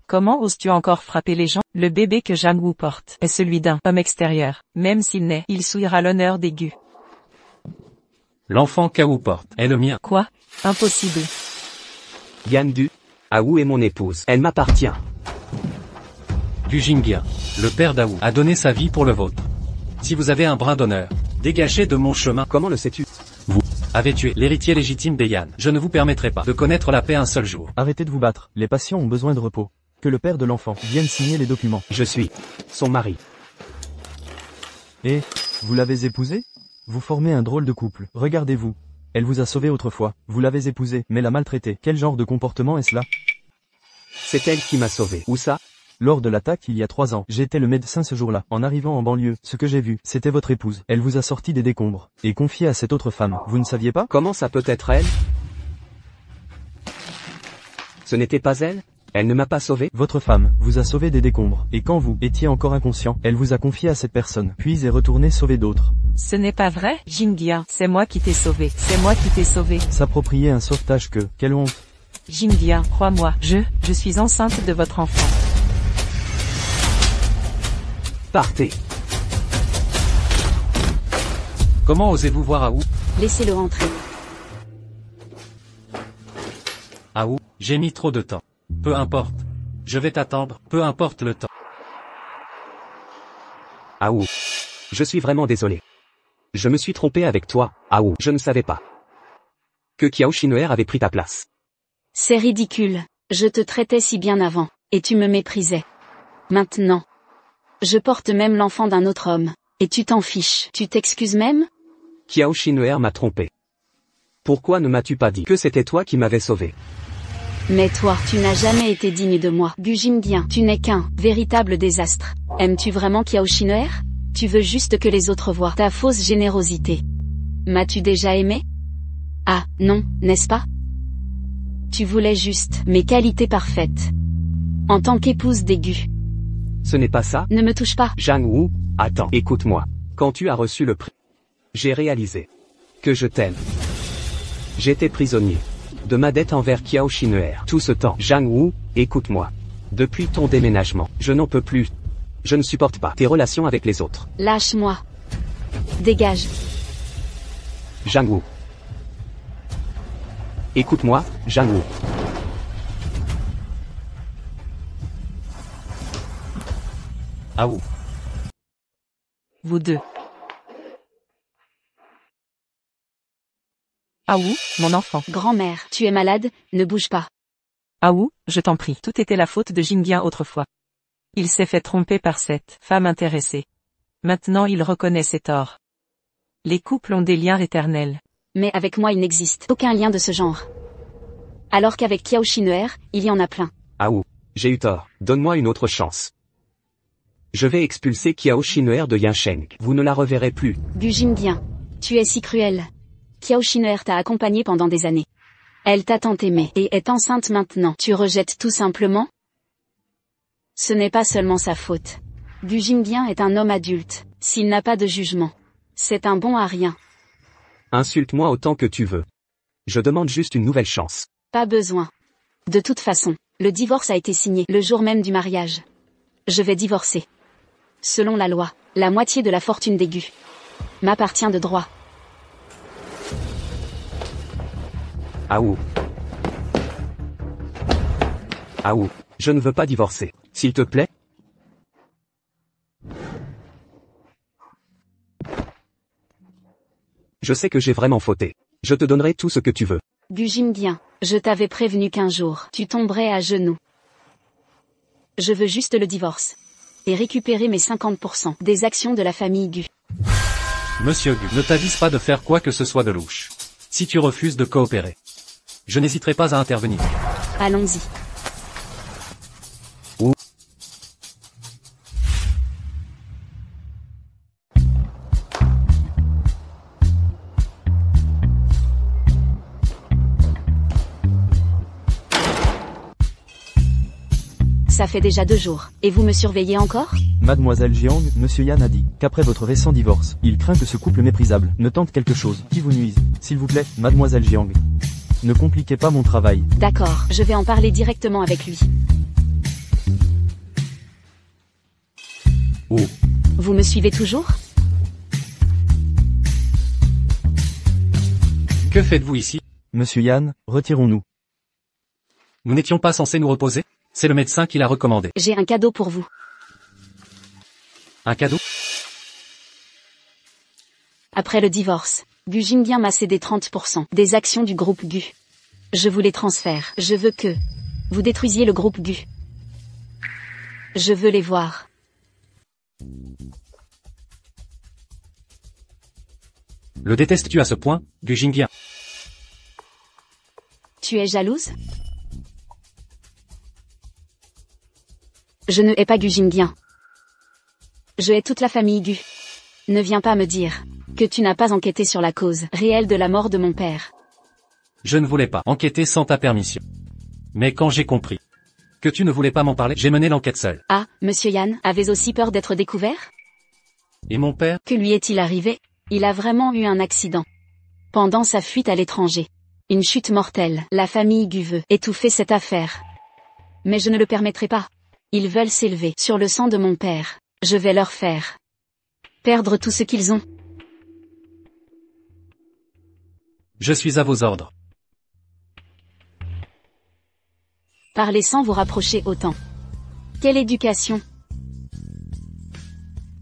Comment oses-tu encore frapper les gens? Le bébé que Zhang Wu porte est celui d'un homme extérieur. Même s'il naît, il souillera l'honneur des Gu. L'enfant qu'Aou porte est le mien. Quoi? Impossible. Yan Du. Aou est mon épouse. Elle m'appartient. Gu Jingyan. Le père d'Aou a donné sa vie pour le vôtre. Si vous avez un brin d'honneur, dégagez de mon chemin. Comment le sais-tu? Vous avez tué l'héritier légitime des Yan. Je ne vous permettrai pas de connaître la paix un seul jour. Arrêtez de vous battre. Les patients ont besoin de repos. Que le père de l'enfant vienne signer les documents. Je suis son mari. Et, vous l'avez épousée? Vous formez un drôle de couple. Regardez-vous. Elle vous a sauvé autrefois. Vous l'avez épousée, mais l'a maltraitée. Quel genre de comportement est-ce là? C'est elle qui m'a sauvé. Où ça? Lors de l'attaque il y a 3 ans, j'étais le médecin ce jour-là. En arrivant en banlieue, ce que j'ai vu, c'était votre épouse. Elle vous a sorti des décombres, et confié à cette autre femme. Vous ne saviez pas? Comment ça peut être elle? Ce n'était pas elle? Elle ne m'a pas sauvé? Votre femme vous a sauvé des décombres, et quand vous étiez encore inconscient, elle vous a confié à cette personne, puis est retournée sauver d'autres. Ce n'est pas vrai, Jingyan. C'est moi qui t'ai sauvé. C'est moi qui t'ai sauvé. S'approprier un sauvetage que, quelle honte. Jingyan, crois-moi, je suis enceinte de votre enfant. Partez. Comment osez-vous voir Aou? Laissez-le entrer. Aou, j'ai mis trop de temps. Peu importe. Je vais t'attendre, peu importe le temps. Aou. Je suis vraiment désolé. Je me suis trompé avec toi, Aou. Je ne savais pas que Kiao Shin'er avait pris ta place. C'est ridicule. Je te traitais si bien avant, et tu me méprisais. Maintenant. Je porte même l'enfant d'un autre homme, et tu t'en fiches. Tu t'excuses même? Kiao Shin'er m'a trompé. Pourquoi ne m'as-tu pas dit que c'était toi qui m'avais sauvé? Mais toi, tu n'as jamais été digne de moi. Gu Jingyan, tu n'es qu'un véritable désastre. Aimes-tu vraiment Kiao Shin'er? Tu veux juste que les autres voient ta fausse générosité. M'as-tu déjà aimé? Ah, non, n'est-ce pas? Tu voulais juste mes qualités parfaites. En tant qu'épouse des Gu. Ce n'est pas ça? Ne me touche pas. Zhang Wu, attends, écoute-moi. Quand tu as reçu le prix, j'ai réalisé que je t'aime. J'étais prisonnier de ma dette envers Kiao Shin'er. Tout ce temps, Zhang Wu, écoute-moi. Depuis ton déménagement, je n'en peux plus. Je ne supporte pas tes relations avec les autres. Lâche-moi. Dégage. Zhang Wu. Écoute-moi, Zhang Wu. Aou. Vous deux. Aou, mon enfant. Grand-mère, tu es malade, ne bouge pas. Aou, je t'en prie. Tout était la faute de Jingyan autrefois. Il s'est fait tromper par cette femme intéressée. Maintenant il reconnaît ses torts. Les couples ont des liens éternels. Mais avec moi il n'existe aucun lien de ce genre. Alors qu'avec Kiao Shin'er, il y en a plein. Aou, j'ai eu tort. Donne-moi une autre chance. Je vais expulser Kiao Shin'er de Yansheng. Vous ne la reverrez plus. Gu Jingyan, tu es si cruel. Kiao Shin'er t'a accompagné pendant des années. Elle t'a tant aimé et est enceinte maintenant. Tu rejettes tout simplement? Ce n'est pas seulement sa faute. Gu Jingyan est un homme adulte. S'il n'a pas de jugement, c'est un bon à rien. Insulte-moi autant que tu veux. Je demande juste une nouvelle chance. Pas besoin. De toute façon, le divorce a été signé le jour même du mariage. Je vais divorcer. Selon la loi, la moitié de la fortune des Gu m'appartient de droit. Aou. Aou, je ne veux pas divorcer. S'il te plaît? Je sais que j'ai vraiment fauté. Je te donnerai tout ce que tu veux. Gu Jingdian, je t'avais prévenu qu'un jour, tu tomberais à genoux. Je veux juste le divorce. Et récupérer mes 50% des actions de la famille Gu. Monsieur Gu, ne t'avise pas de faire quoi que ce soit de louche. Si tu refuses de coopérer, je n'hésiterai pas à intervenir. Allons-y. Ça fait déjà 2 jours, et vous me surveillez encore? Mademoiselle Jiang, Monsieur Yan a dit qu'après votre récent divorce, il craint que ce couple méprisable ne tente quelque chose qui vous nuise. S'il vous plaît, Mademoiselle Jiang, ne compliquez pas mon travail. D'accord, je vais en parler directement avec lui. Oh. Vous me suivez toujours? Que faites-vous ici? Monsieur Yan, retirons-nous. Nous n'étions pas censés nous reposer? C'est le médecin qui l'a recommandé. J'ai un cadeau pour vous. Un cadeau? Après le divorce, Gu Jingdian m'a cédé 30% des actions du groupe Gu. Je vous les transfère. Je veux que vous détruisiez le groupe Gu. Je veux les voir. Le détestes-tu à ce point, Gu Jingdian? Tu es jalouse? Je ne hais pas Gu Jingdian. Je hais toute la famille Gu. Ne viens pas me dire que tu n'as pas enquêté sur la cause réelle de la mort de mon père. Je ne voulais pas enquêter sans ta permission. Mais quand j'ai compris que tu ne voulais pas m'en parler, j'ai mené l'enquête seul. Ah, Monsieur Yan, avez aussi peur d'être découvert? Et mon père? Que lui est-il arrivé? Il a vraiment eu un accident. Pendant sa fuite à l'étranger. Une chute mortelle. La famille Gu veut étouffer cette affaire. Mais je ne le permettrai pas. Ils veulent s'élever sur le sang de mon père. Je vais leur faire perdre tout ce qu'ils ont. Je suis à vos ordres. Parlez sans vous rapprocher autant. Quelle éducation?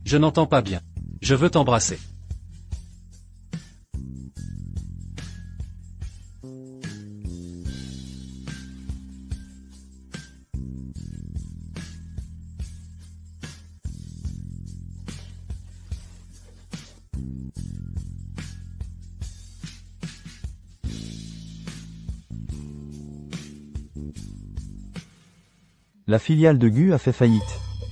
Je n'entends pas bien. Je veux t'embrasser. La filiale de Gu a fait faillite.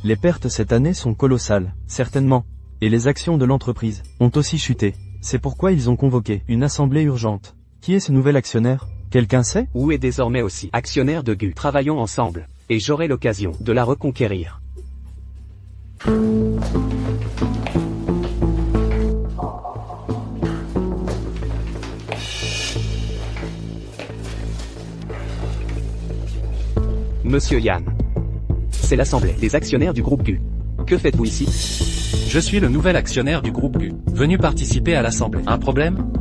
Les pertes cette année sont colossales, certainement. Et les actions de l'entreprise ont aussi chuté. C'est pourquoi ils ont convoqué une assemblée urgente. Qui est ce nouvel actionnaire? Quelqu'un sait? Wu est désormais aussi actionnaire de Gu. Travaillons ensemble, et j'aurai l'occasion de la reconquérir. Monsieur Yan. C'est l'assemblée des actionnaires du groupe Gu. Que faites-vous ici? Je suis le nouvel actionnaire du groupe Gu, venu participer à l'assemblée. Un problème?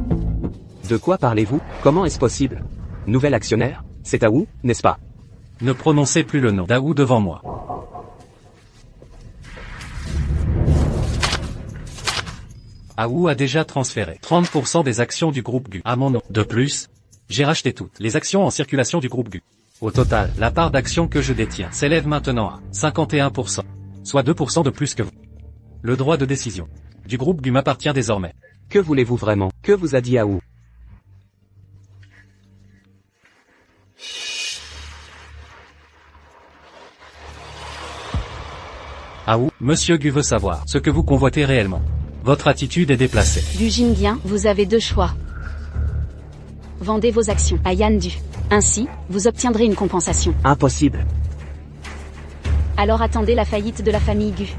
De quoi parlez-vous? Comment est-ce possible? Nouvel actionnaire? C'est à Wu, n'est-ce pas? Ne prononcez plus le nom d'Aou devant moi. Aou a déjà transféré 30% des actions du groupe Gu à mon nom. De plus, j'ai racheté toutes les actions en circulation du groupe Gu. Au total, la part d'actions que je détiens s'élève maintenant à 51%, soit 2% de plus que vous. Le droit de décision du groupe Gu m'appartient désormais. Que voulez-vous vraiment? Que vous a dit Wu? Wu, Monsieur Gu veut savoir ce que vous convoitez réellement. Votre attitude est déplacée. Gu Jingdian, vous avez 2 choix. Vendez vos actions à Yan Du. Ainsi, vous obtiendrez une compensation. Impossible. Alors attendez la faillite de la famille Gu.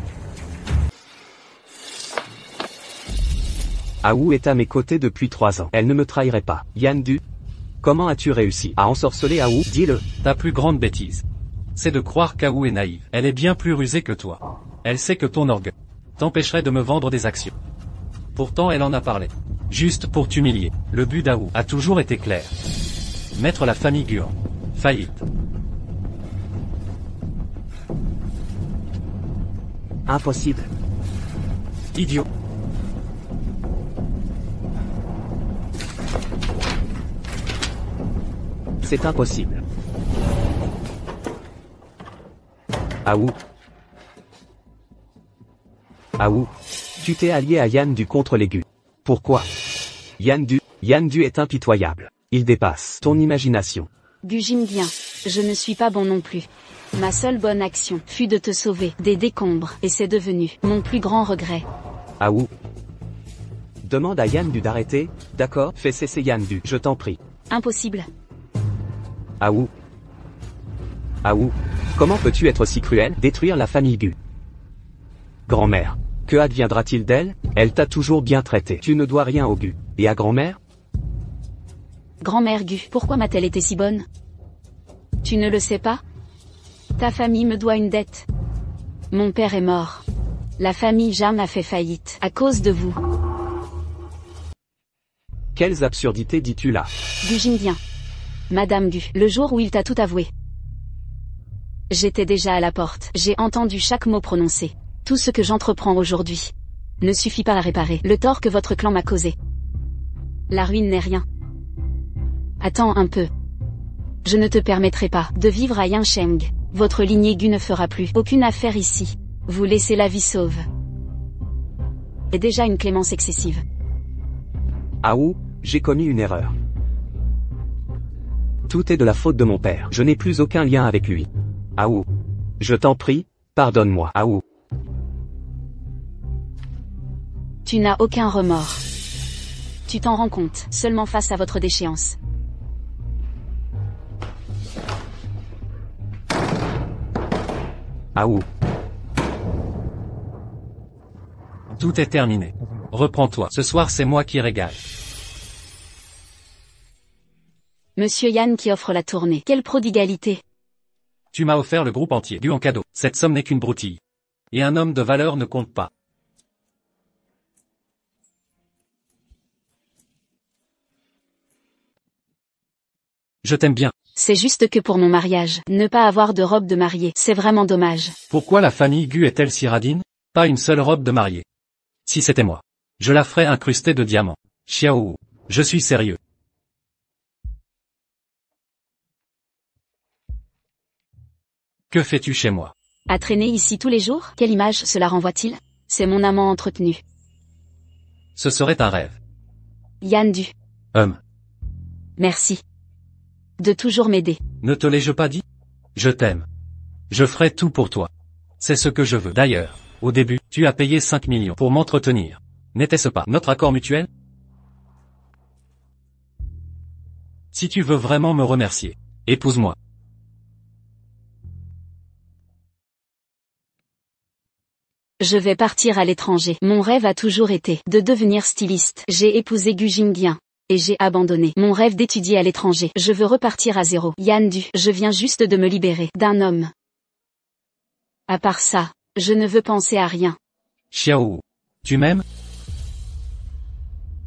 Wu est à mes côtés depuis 3 ans. Elle ne me trahirait pas. Yan Du. Comment as-tu réussi à ensorceler Wu? Dis-le. Ta plus grande bêtise, c'est de croire qu'Aou est naïve. Elle est bien plus rusée que toi. Elle sait que ton orgueil t'empêcherait de me vendre des actions. Pourtant elle en a parlé. Juste pour t'humilier. Le but d'Aou a toujours été clair. Mettre la famille Gu en faillite. Impossible. Idiot. C'est impossible. Aou. Aou. Tu t'es allié à Yan Du contre les Gu. Pourquoi? Yan Du est impitoyable. Il dépasse ton imagination. Gu Jingdian, je ne suis pas bon non plus. Ma seule bonne action fut de te sauver des décombres, et c'est devenu mon plus grand regret. Aou. Demande à Yan Du d'arrêter, d'accord? Fais cesser Yan Du, je t'en prie. Impossible. Aou. Aou. Comment peux-tu être si cruel, détruire la famille Gu? Grand-mère. Que adviendra-t-il d'elle? Elle t'a toujours bien traité. Tu ne dois rien au Gu. Et à grand-mère? Grand-mère Gu, pourquoi m'a-t-elle été si bonne? Tu ne le sais pas? Ta famille me doit une dette. Mon père est mort. La famille Jam a fait faillite, à cause de vous. Quelles absurdités dis-tu là? Gu Jingdian. Madame Gu, le jour où il t'a tout avoué. J'étais déjà à la porte, j'ai entendu chaque mot prononcé. Tout ce que j'entreprends aujourd'hui ne suffit pas à réparer le tort que votre clan m'a causé. La ruine n'est rien. Attends un peu. Je ne te permettrai pas de vivre à Yansheng. Votre lignée Gu ne fera plus aucune affaire ici. Vous laissez la vie sauve. Et déjà une clémence excessive. Aou, j'ai commis une erreur. Tout est de la faute de mon père. Je n'ai plus aucun lien avec lui. Aou. Je t'en prie, pardonne-moi. Aou. Tu n'as aucun remords. Tu t'en rends compte, seulement face à votre déchéance. Aou. Tout est terminé. Reprends-toi. Ce soir c'est moi qui régale. Monsieur Yan qui offre la tournée. Quelle prodigalité. Tu m'as offert le groupe entier, Gu en cadeau. Cette somme n'est qu'une broutille. Et un homme de valeur ne compte pas. Je t'aime bien. C'est juste que pour mon mariage, ne pas avoir de robe de mariée, c'est vraiment dommage. Pourquoi la famille Gu est-elle si radine? Pas une seule robe de mariée. Si c'était moi, je la ferais incrustée de diamants. Xiao, je suis sérieux. Que fais-tu chez moi? À traîner ici tous les jours, quelle image cela renvoie-t-il? C'est mon amant entretenu. Ce serait un rêve. Yan Du. Merci. De toujours m'aider. Ne te l'ai-je pas dit? Je t'aime. Je ferai tout pour toi. C'est ce que je veux. D'ailleurs, au début, tu as payé 5 millions pour m'entretenir. N'était-ce pas notre accord mutuel? Si tu veux vraiment me remercier, épouse-moi. Je vais partir à l'étranger. Mon rêve a toujours été de devenir styliste. J'ai épousé Gu Jingdian. Et j'ai abandonné mon rêve d'étudier à l'étranger. Je veux repartir à zéro. Yan Du, je viens juste de me libérer d'un homme. À part ça, je ne veux penser à rien. Xiao, tu m'aimes?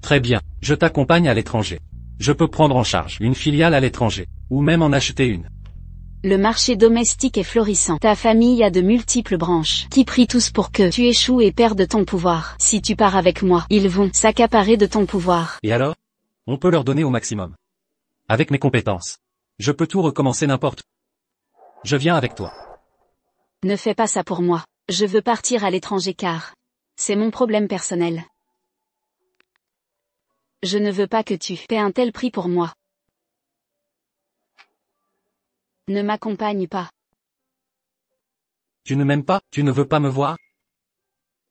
Très bien, je t'accompagne à l'étranger. Je peux prendre en charge une filiale à l'étranger, ou même en acheter une. Le marché domestique est florissant. Ta famille a de multiples branches, qui prient tous pour que tu échoues et perdes ton pouvoir. Si tu pars avec moi, ils vont s'accaparer de ton pouvoir. Et alors? On peut leur donner au maximum. Avec mes compétences, je peux tout recommencer n'importe où. Je viens avec toi. Ne fais pas ça pour moi. Je veux partir à l'étranger car c'est mon problème personnel. Je ne veux pas que tu paies un tel prix pour moi. Ne m'accompagne pas. Tu ne m'aimes pas? Tu ne veux pas me voir?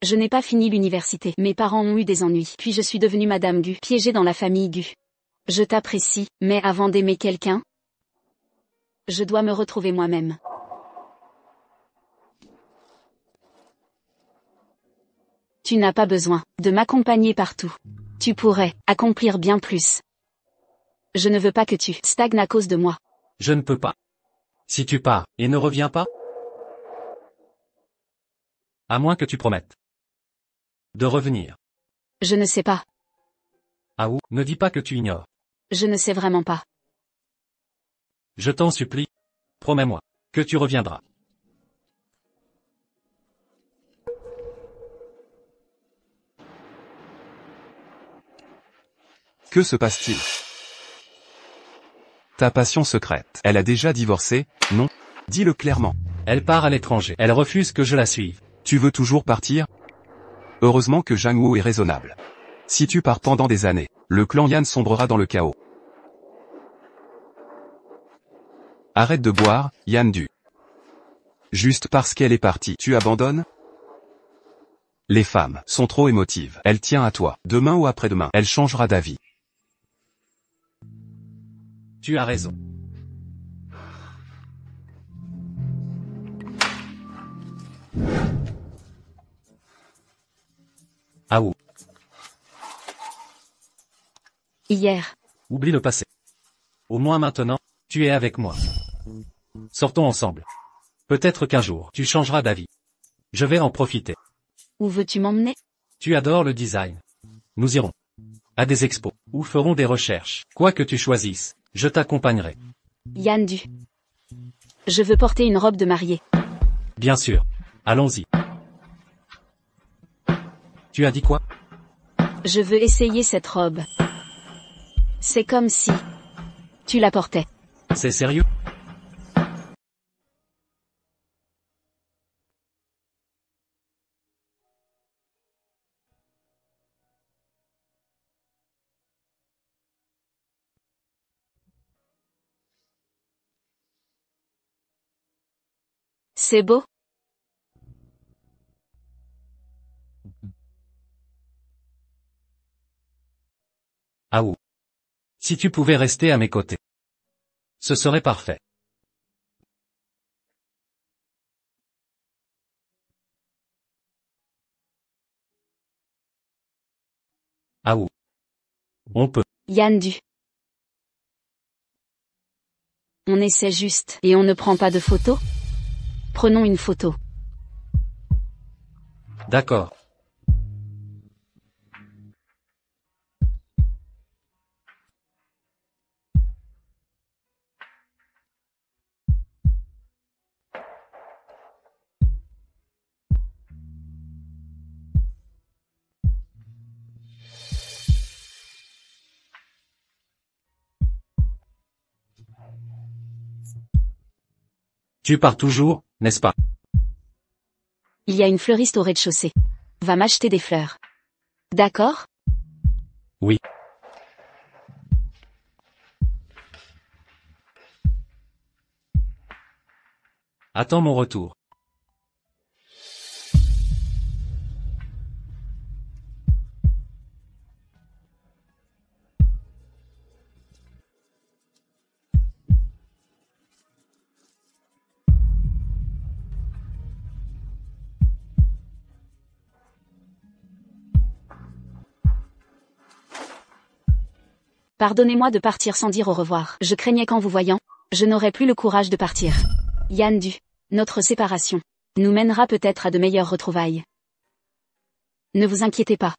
Je n'ai pas fini l'université. Mes parents ont eu des ennuis. Puis je suis devenue Madame Gu, piégée dans la famille Gu. Je t'apprécie, mais avant d'aimer quelqu'un, je dois me retrouver moi-même. Tu n'as pas besoin de m'accompagner partout. Tu pourrais accomplir bien plus. Je ne veux pas que tu stagnes à cause de moi. Je ne peux pas. Si tu pars, et ne reviens pas? À moins que tu promettes de revenir. Je ne sais pas. Aou, ne dis pas que tu ignores. Je ne sais vraiment pas. Je t'en supplie. Promets-moi que tu reviendras. Que se passe-t-il? Ta passion secrète. Elle a déjà divorcé, non? Dis-le clairement. Elle part à l'étranger. Elle refuse que je la suive. Tu veux toujours partir? Heureusement que Zhang Wu est raisonnable. Si tu pars pendant des années, le clan Yan sombrera dans le chaos. Arrête de boire, Yan Du. Juste parce qu'elle est partie, tu abandonnes? Les femmes sont trop émotives. Elle tient à toi. Demain ou après-demain, elle changera d'avis. Tu as raison. Ah où? Hier. Oublie le passé. Au moins maintenant, tu es avec moi. Sortons ensemble. Peut-être qu'un jour, tu changeras d'avis. Je vais en profiter. Où veux-tu m'emmener? Tu adores le design. Nous irons à des expos, ou ferons des recherches. Quoi que tu choisisses, je t'accompagnerai. Yan Du. Je veux porter une robe de mariée. Bien sûr. Allons-y. Tu as dit quoi? Je veux essayer cette robe. C'est comme si tu la portais. C'est sérieux? C'est beau? Ah où? Si tu pouvais rester à mes côtés. Ce serait parfait. Ah où? On peut. Yan Du. On essaie juste, et on ne prend pas de photos? Prenons une photo. D'accord. Tu pars toujours, n'est-ce pas? Il y a une fleuriste au rez-de-chaussée. Va m'acheter des fleurs. D'accord? Oui. Attends mon retour. Pardonnez-moi de partir sans dire au revoir. Je craignais qu'en vous voyant, je n'aurais plus le courage de partir. Yan Du. Notre séparation nous mènera peut-être à de meilleures retrouvailles. Ne vous inquiétez pas.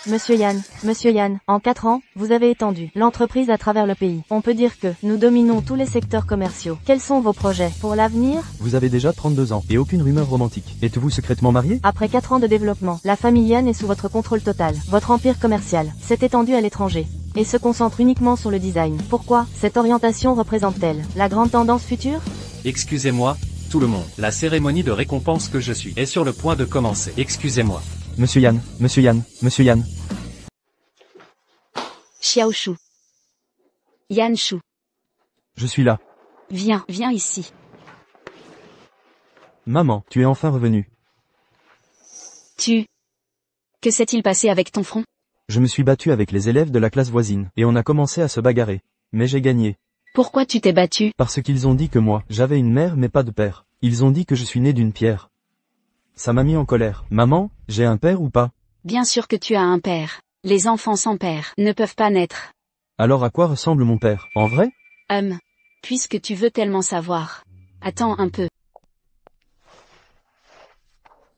Monsieur Yan, en 4 ans, vous avez étendu l'entreprise à travers le pays. On peut dire que nous dominons tous les secteurs commerciaux. Quels sont vos projets pour l'avenir? Vous avez déjà 32 ans et aucune rumeur romantique. Êtes-vous secrètement marié? Après 4 ans de développement, la famille Yan est sous votre contrôle total. Votre empire commercial s'est étendu à l'étranger et se concentre uniquement sur le design. Pourquoi? Cette orientation représente-t-elle la grande tendance future? Excusez-moi, tout le monde. La cérémonie de récompense que je suis est sur le point de commencer. Excusez-moi. Monsieur Yan. Xiao Shu. Yan Shu. Je suis là. Viens ici. Maman, tu es enfin revenue. Que s'est-il passé avec ton front? Je me suis battu avec les élèves de la classe voisine, et on a commencé à se bagarrer. Mais j'ai gagné. Pourquoi tu t'es battu? Parce qu'ils ont dit que moi, j'avais une mère mais pas de père. Ils ont dit que je suis né d'une pierre. Ça m'a mis en colère. Maman, j'ai un père ou pas? Bien sûr que tu as un père. Les enfants sans père ne peuvent pas naître. Alors à quoi ressemble mon père, en vrai? Puisque tu veux tellement savoir. Attends un peu.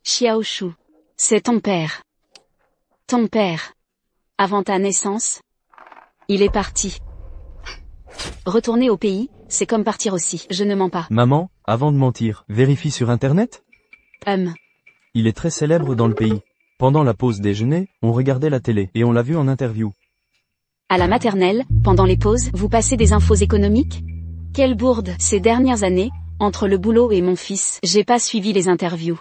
Xiao Shu. C'est ton père. Ton père. Avant ta naissance? Il est parti. Retourner au pays, c'est comme partir aussi. Je ne mens pas. Maman, avant de mentir, vérifie sur Internet? Il est très célèbre dans le pays. Pendant la pause déjeuner, on regardait la télé, et on l'a vu en interview. À la maternelle, pendant les pauses, vous passez des infos économiques? Quelle bourde! Ces dernières années, entre le boulot et mon fils, j'ai pas suivi les interviews.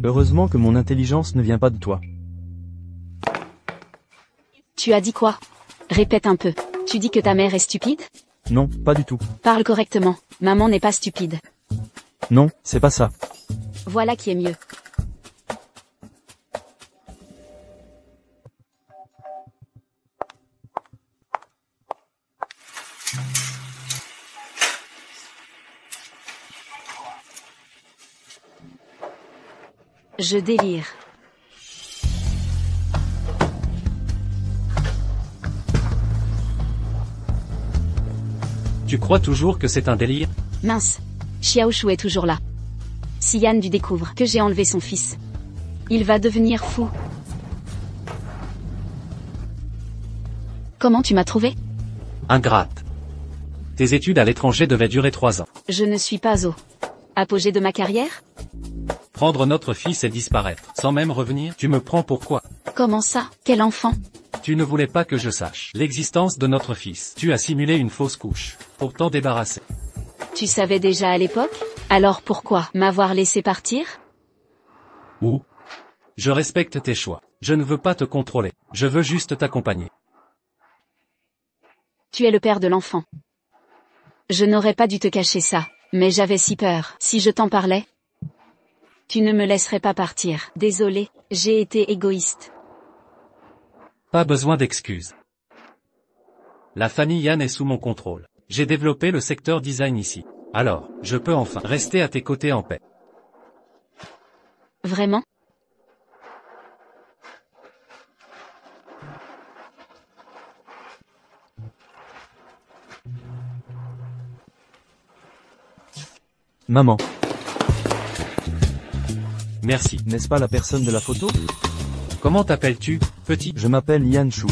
Heureusement que mon intelligence ne vient pas de toi. Tu as dit quoi? Répète un peu. Tu dis que ta mère est stupide? Non, pas du tout. Parle correctement. Maman n'est pas stupide. Non, c'est pas ça. Voilà qui est mieux. Je délire. Tu crois toujours que c'est un délire? Mince. Xiaoshu est toujours là. Si Yan du découvre que j'ai enlevé son fils, il va devenir fou. Comment tu m'as trouvé? Ingrate. Tes études à l'étranger devaient durer 3 ans. Je ne suis pas au apogée de ma carrière? Prendre notre fils et disparaître, sans même revenir, tu me prends pour quoi? Comment ça? Quel enfant? Tu ne voulais pas que je sache l'existence de notre fils. Tu as simulé une fausse couche, pour t'en débarrasser. Tu savais déjà à l'époque? Alors pourquoi m'avoir laissé partir? Ou? Je respecte tes choix. Je ne veux pas te contrôler. Je veux juste t'accompagner. Tu es le père de l'enfant. Je n'aurais pas dû te cacher ça, mais j'avais si peur. Si je t'en parlais, tu ne me laisserais pas partir. Désolé, j'ai été égoïste. Pas besoin d'excuses. La famille Yan est sous mon contrôle. J'ai développé le secteur design ici. Alors, je peux enfin rester à tes côtés en paix. Vraiment? Maman, Merci. n'est-ce pas la personne de la photo? Comment t'appelles-tu, petit? Je m'appelle Yan Shu.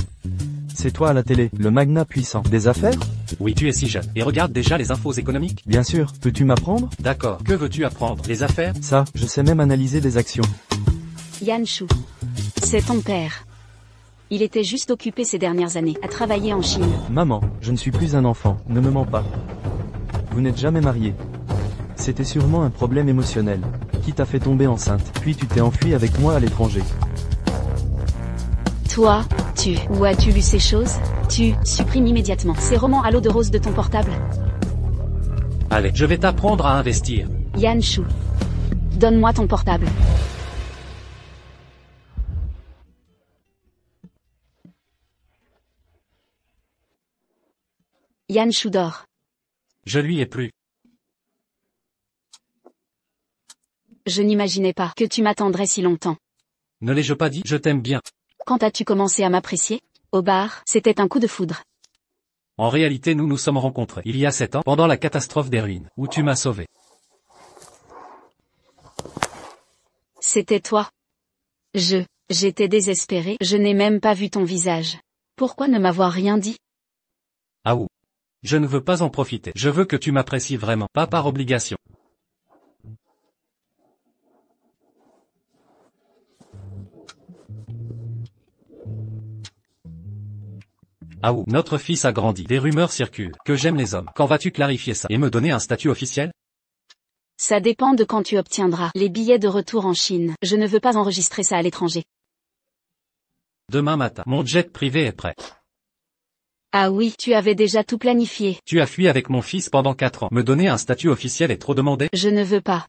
C'est toi à la télé, le magnat puissant. Des affaires? Oui, tu es si jeune. Et regarde déjà les infos économiques? Bien sûr, peux-tu m'apprendre? D'accord. Que veux-tu apprendre? Les affaires? Ça, je sais même analyser des actions. Yan Shu. C'est ton père. Il était juste occupé ces dernières années à travailler en Chine. Maman, je ne suis plus un enfant, ne me mens pas. Vous n'êtes jamais marié. C'était sûrement un problème émotionnel, qui t'a fait tomber enceinte, puis tu t'es enfui avec moi à l'étranger. Toi, où as-tu lu ces choses? Tu supprimes immédiatement ces romans à l'eau de rose de ton portable. Allez, je vais t'apprendre à investir. Yan Shu. Donne-moi ton portable. Yan Shu dort. Je lui ai plu. Je n'imaginais pas que tu m'attendrais si longtemps. Ne l'ai-je pas dit? Je t'aime bien. Quand as-tu commencé à m'apprécier? Au bar, c'était un coup de foudre. En réalité, nous nous sommes rencontrés il y a 7 ans, pendant la catastrophe des ruines, où tu m'as sauvé. C'était toi. J'étais désespérée, je n'ai même pas vu ton visage. Pourquoi ne m'avoir rien dit? Ah ou. Je ne veux pas en profiter. Je veux que tu m'apprécies vraiment, pas par obligation. Ah ou, notre fils a grandi. Des rumeurs circulent, que j'aime les hommes. Quand vas-tu clarifier ça et me donner un statut officiel? Ça dépend de quand tu obtiendras les billets de retour en Chine. Je ne veux pas enregistrer ça à l'étranger. Demain matin, mon jet privé est prêt. Ah oui, tu avais déjà tout planifié. Tu as fui avec mon fils pendant 4 ans. Me donner un statut officiel est trop demandé? Je ne veux pas.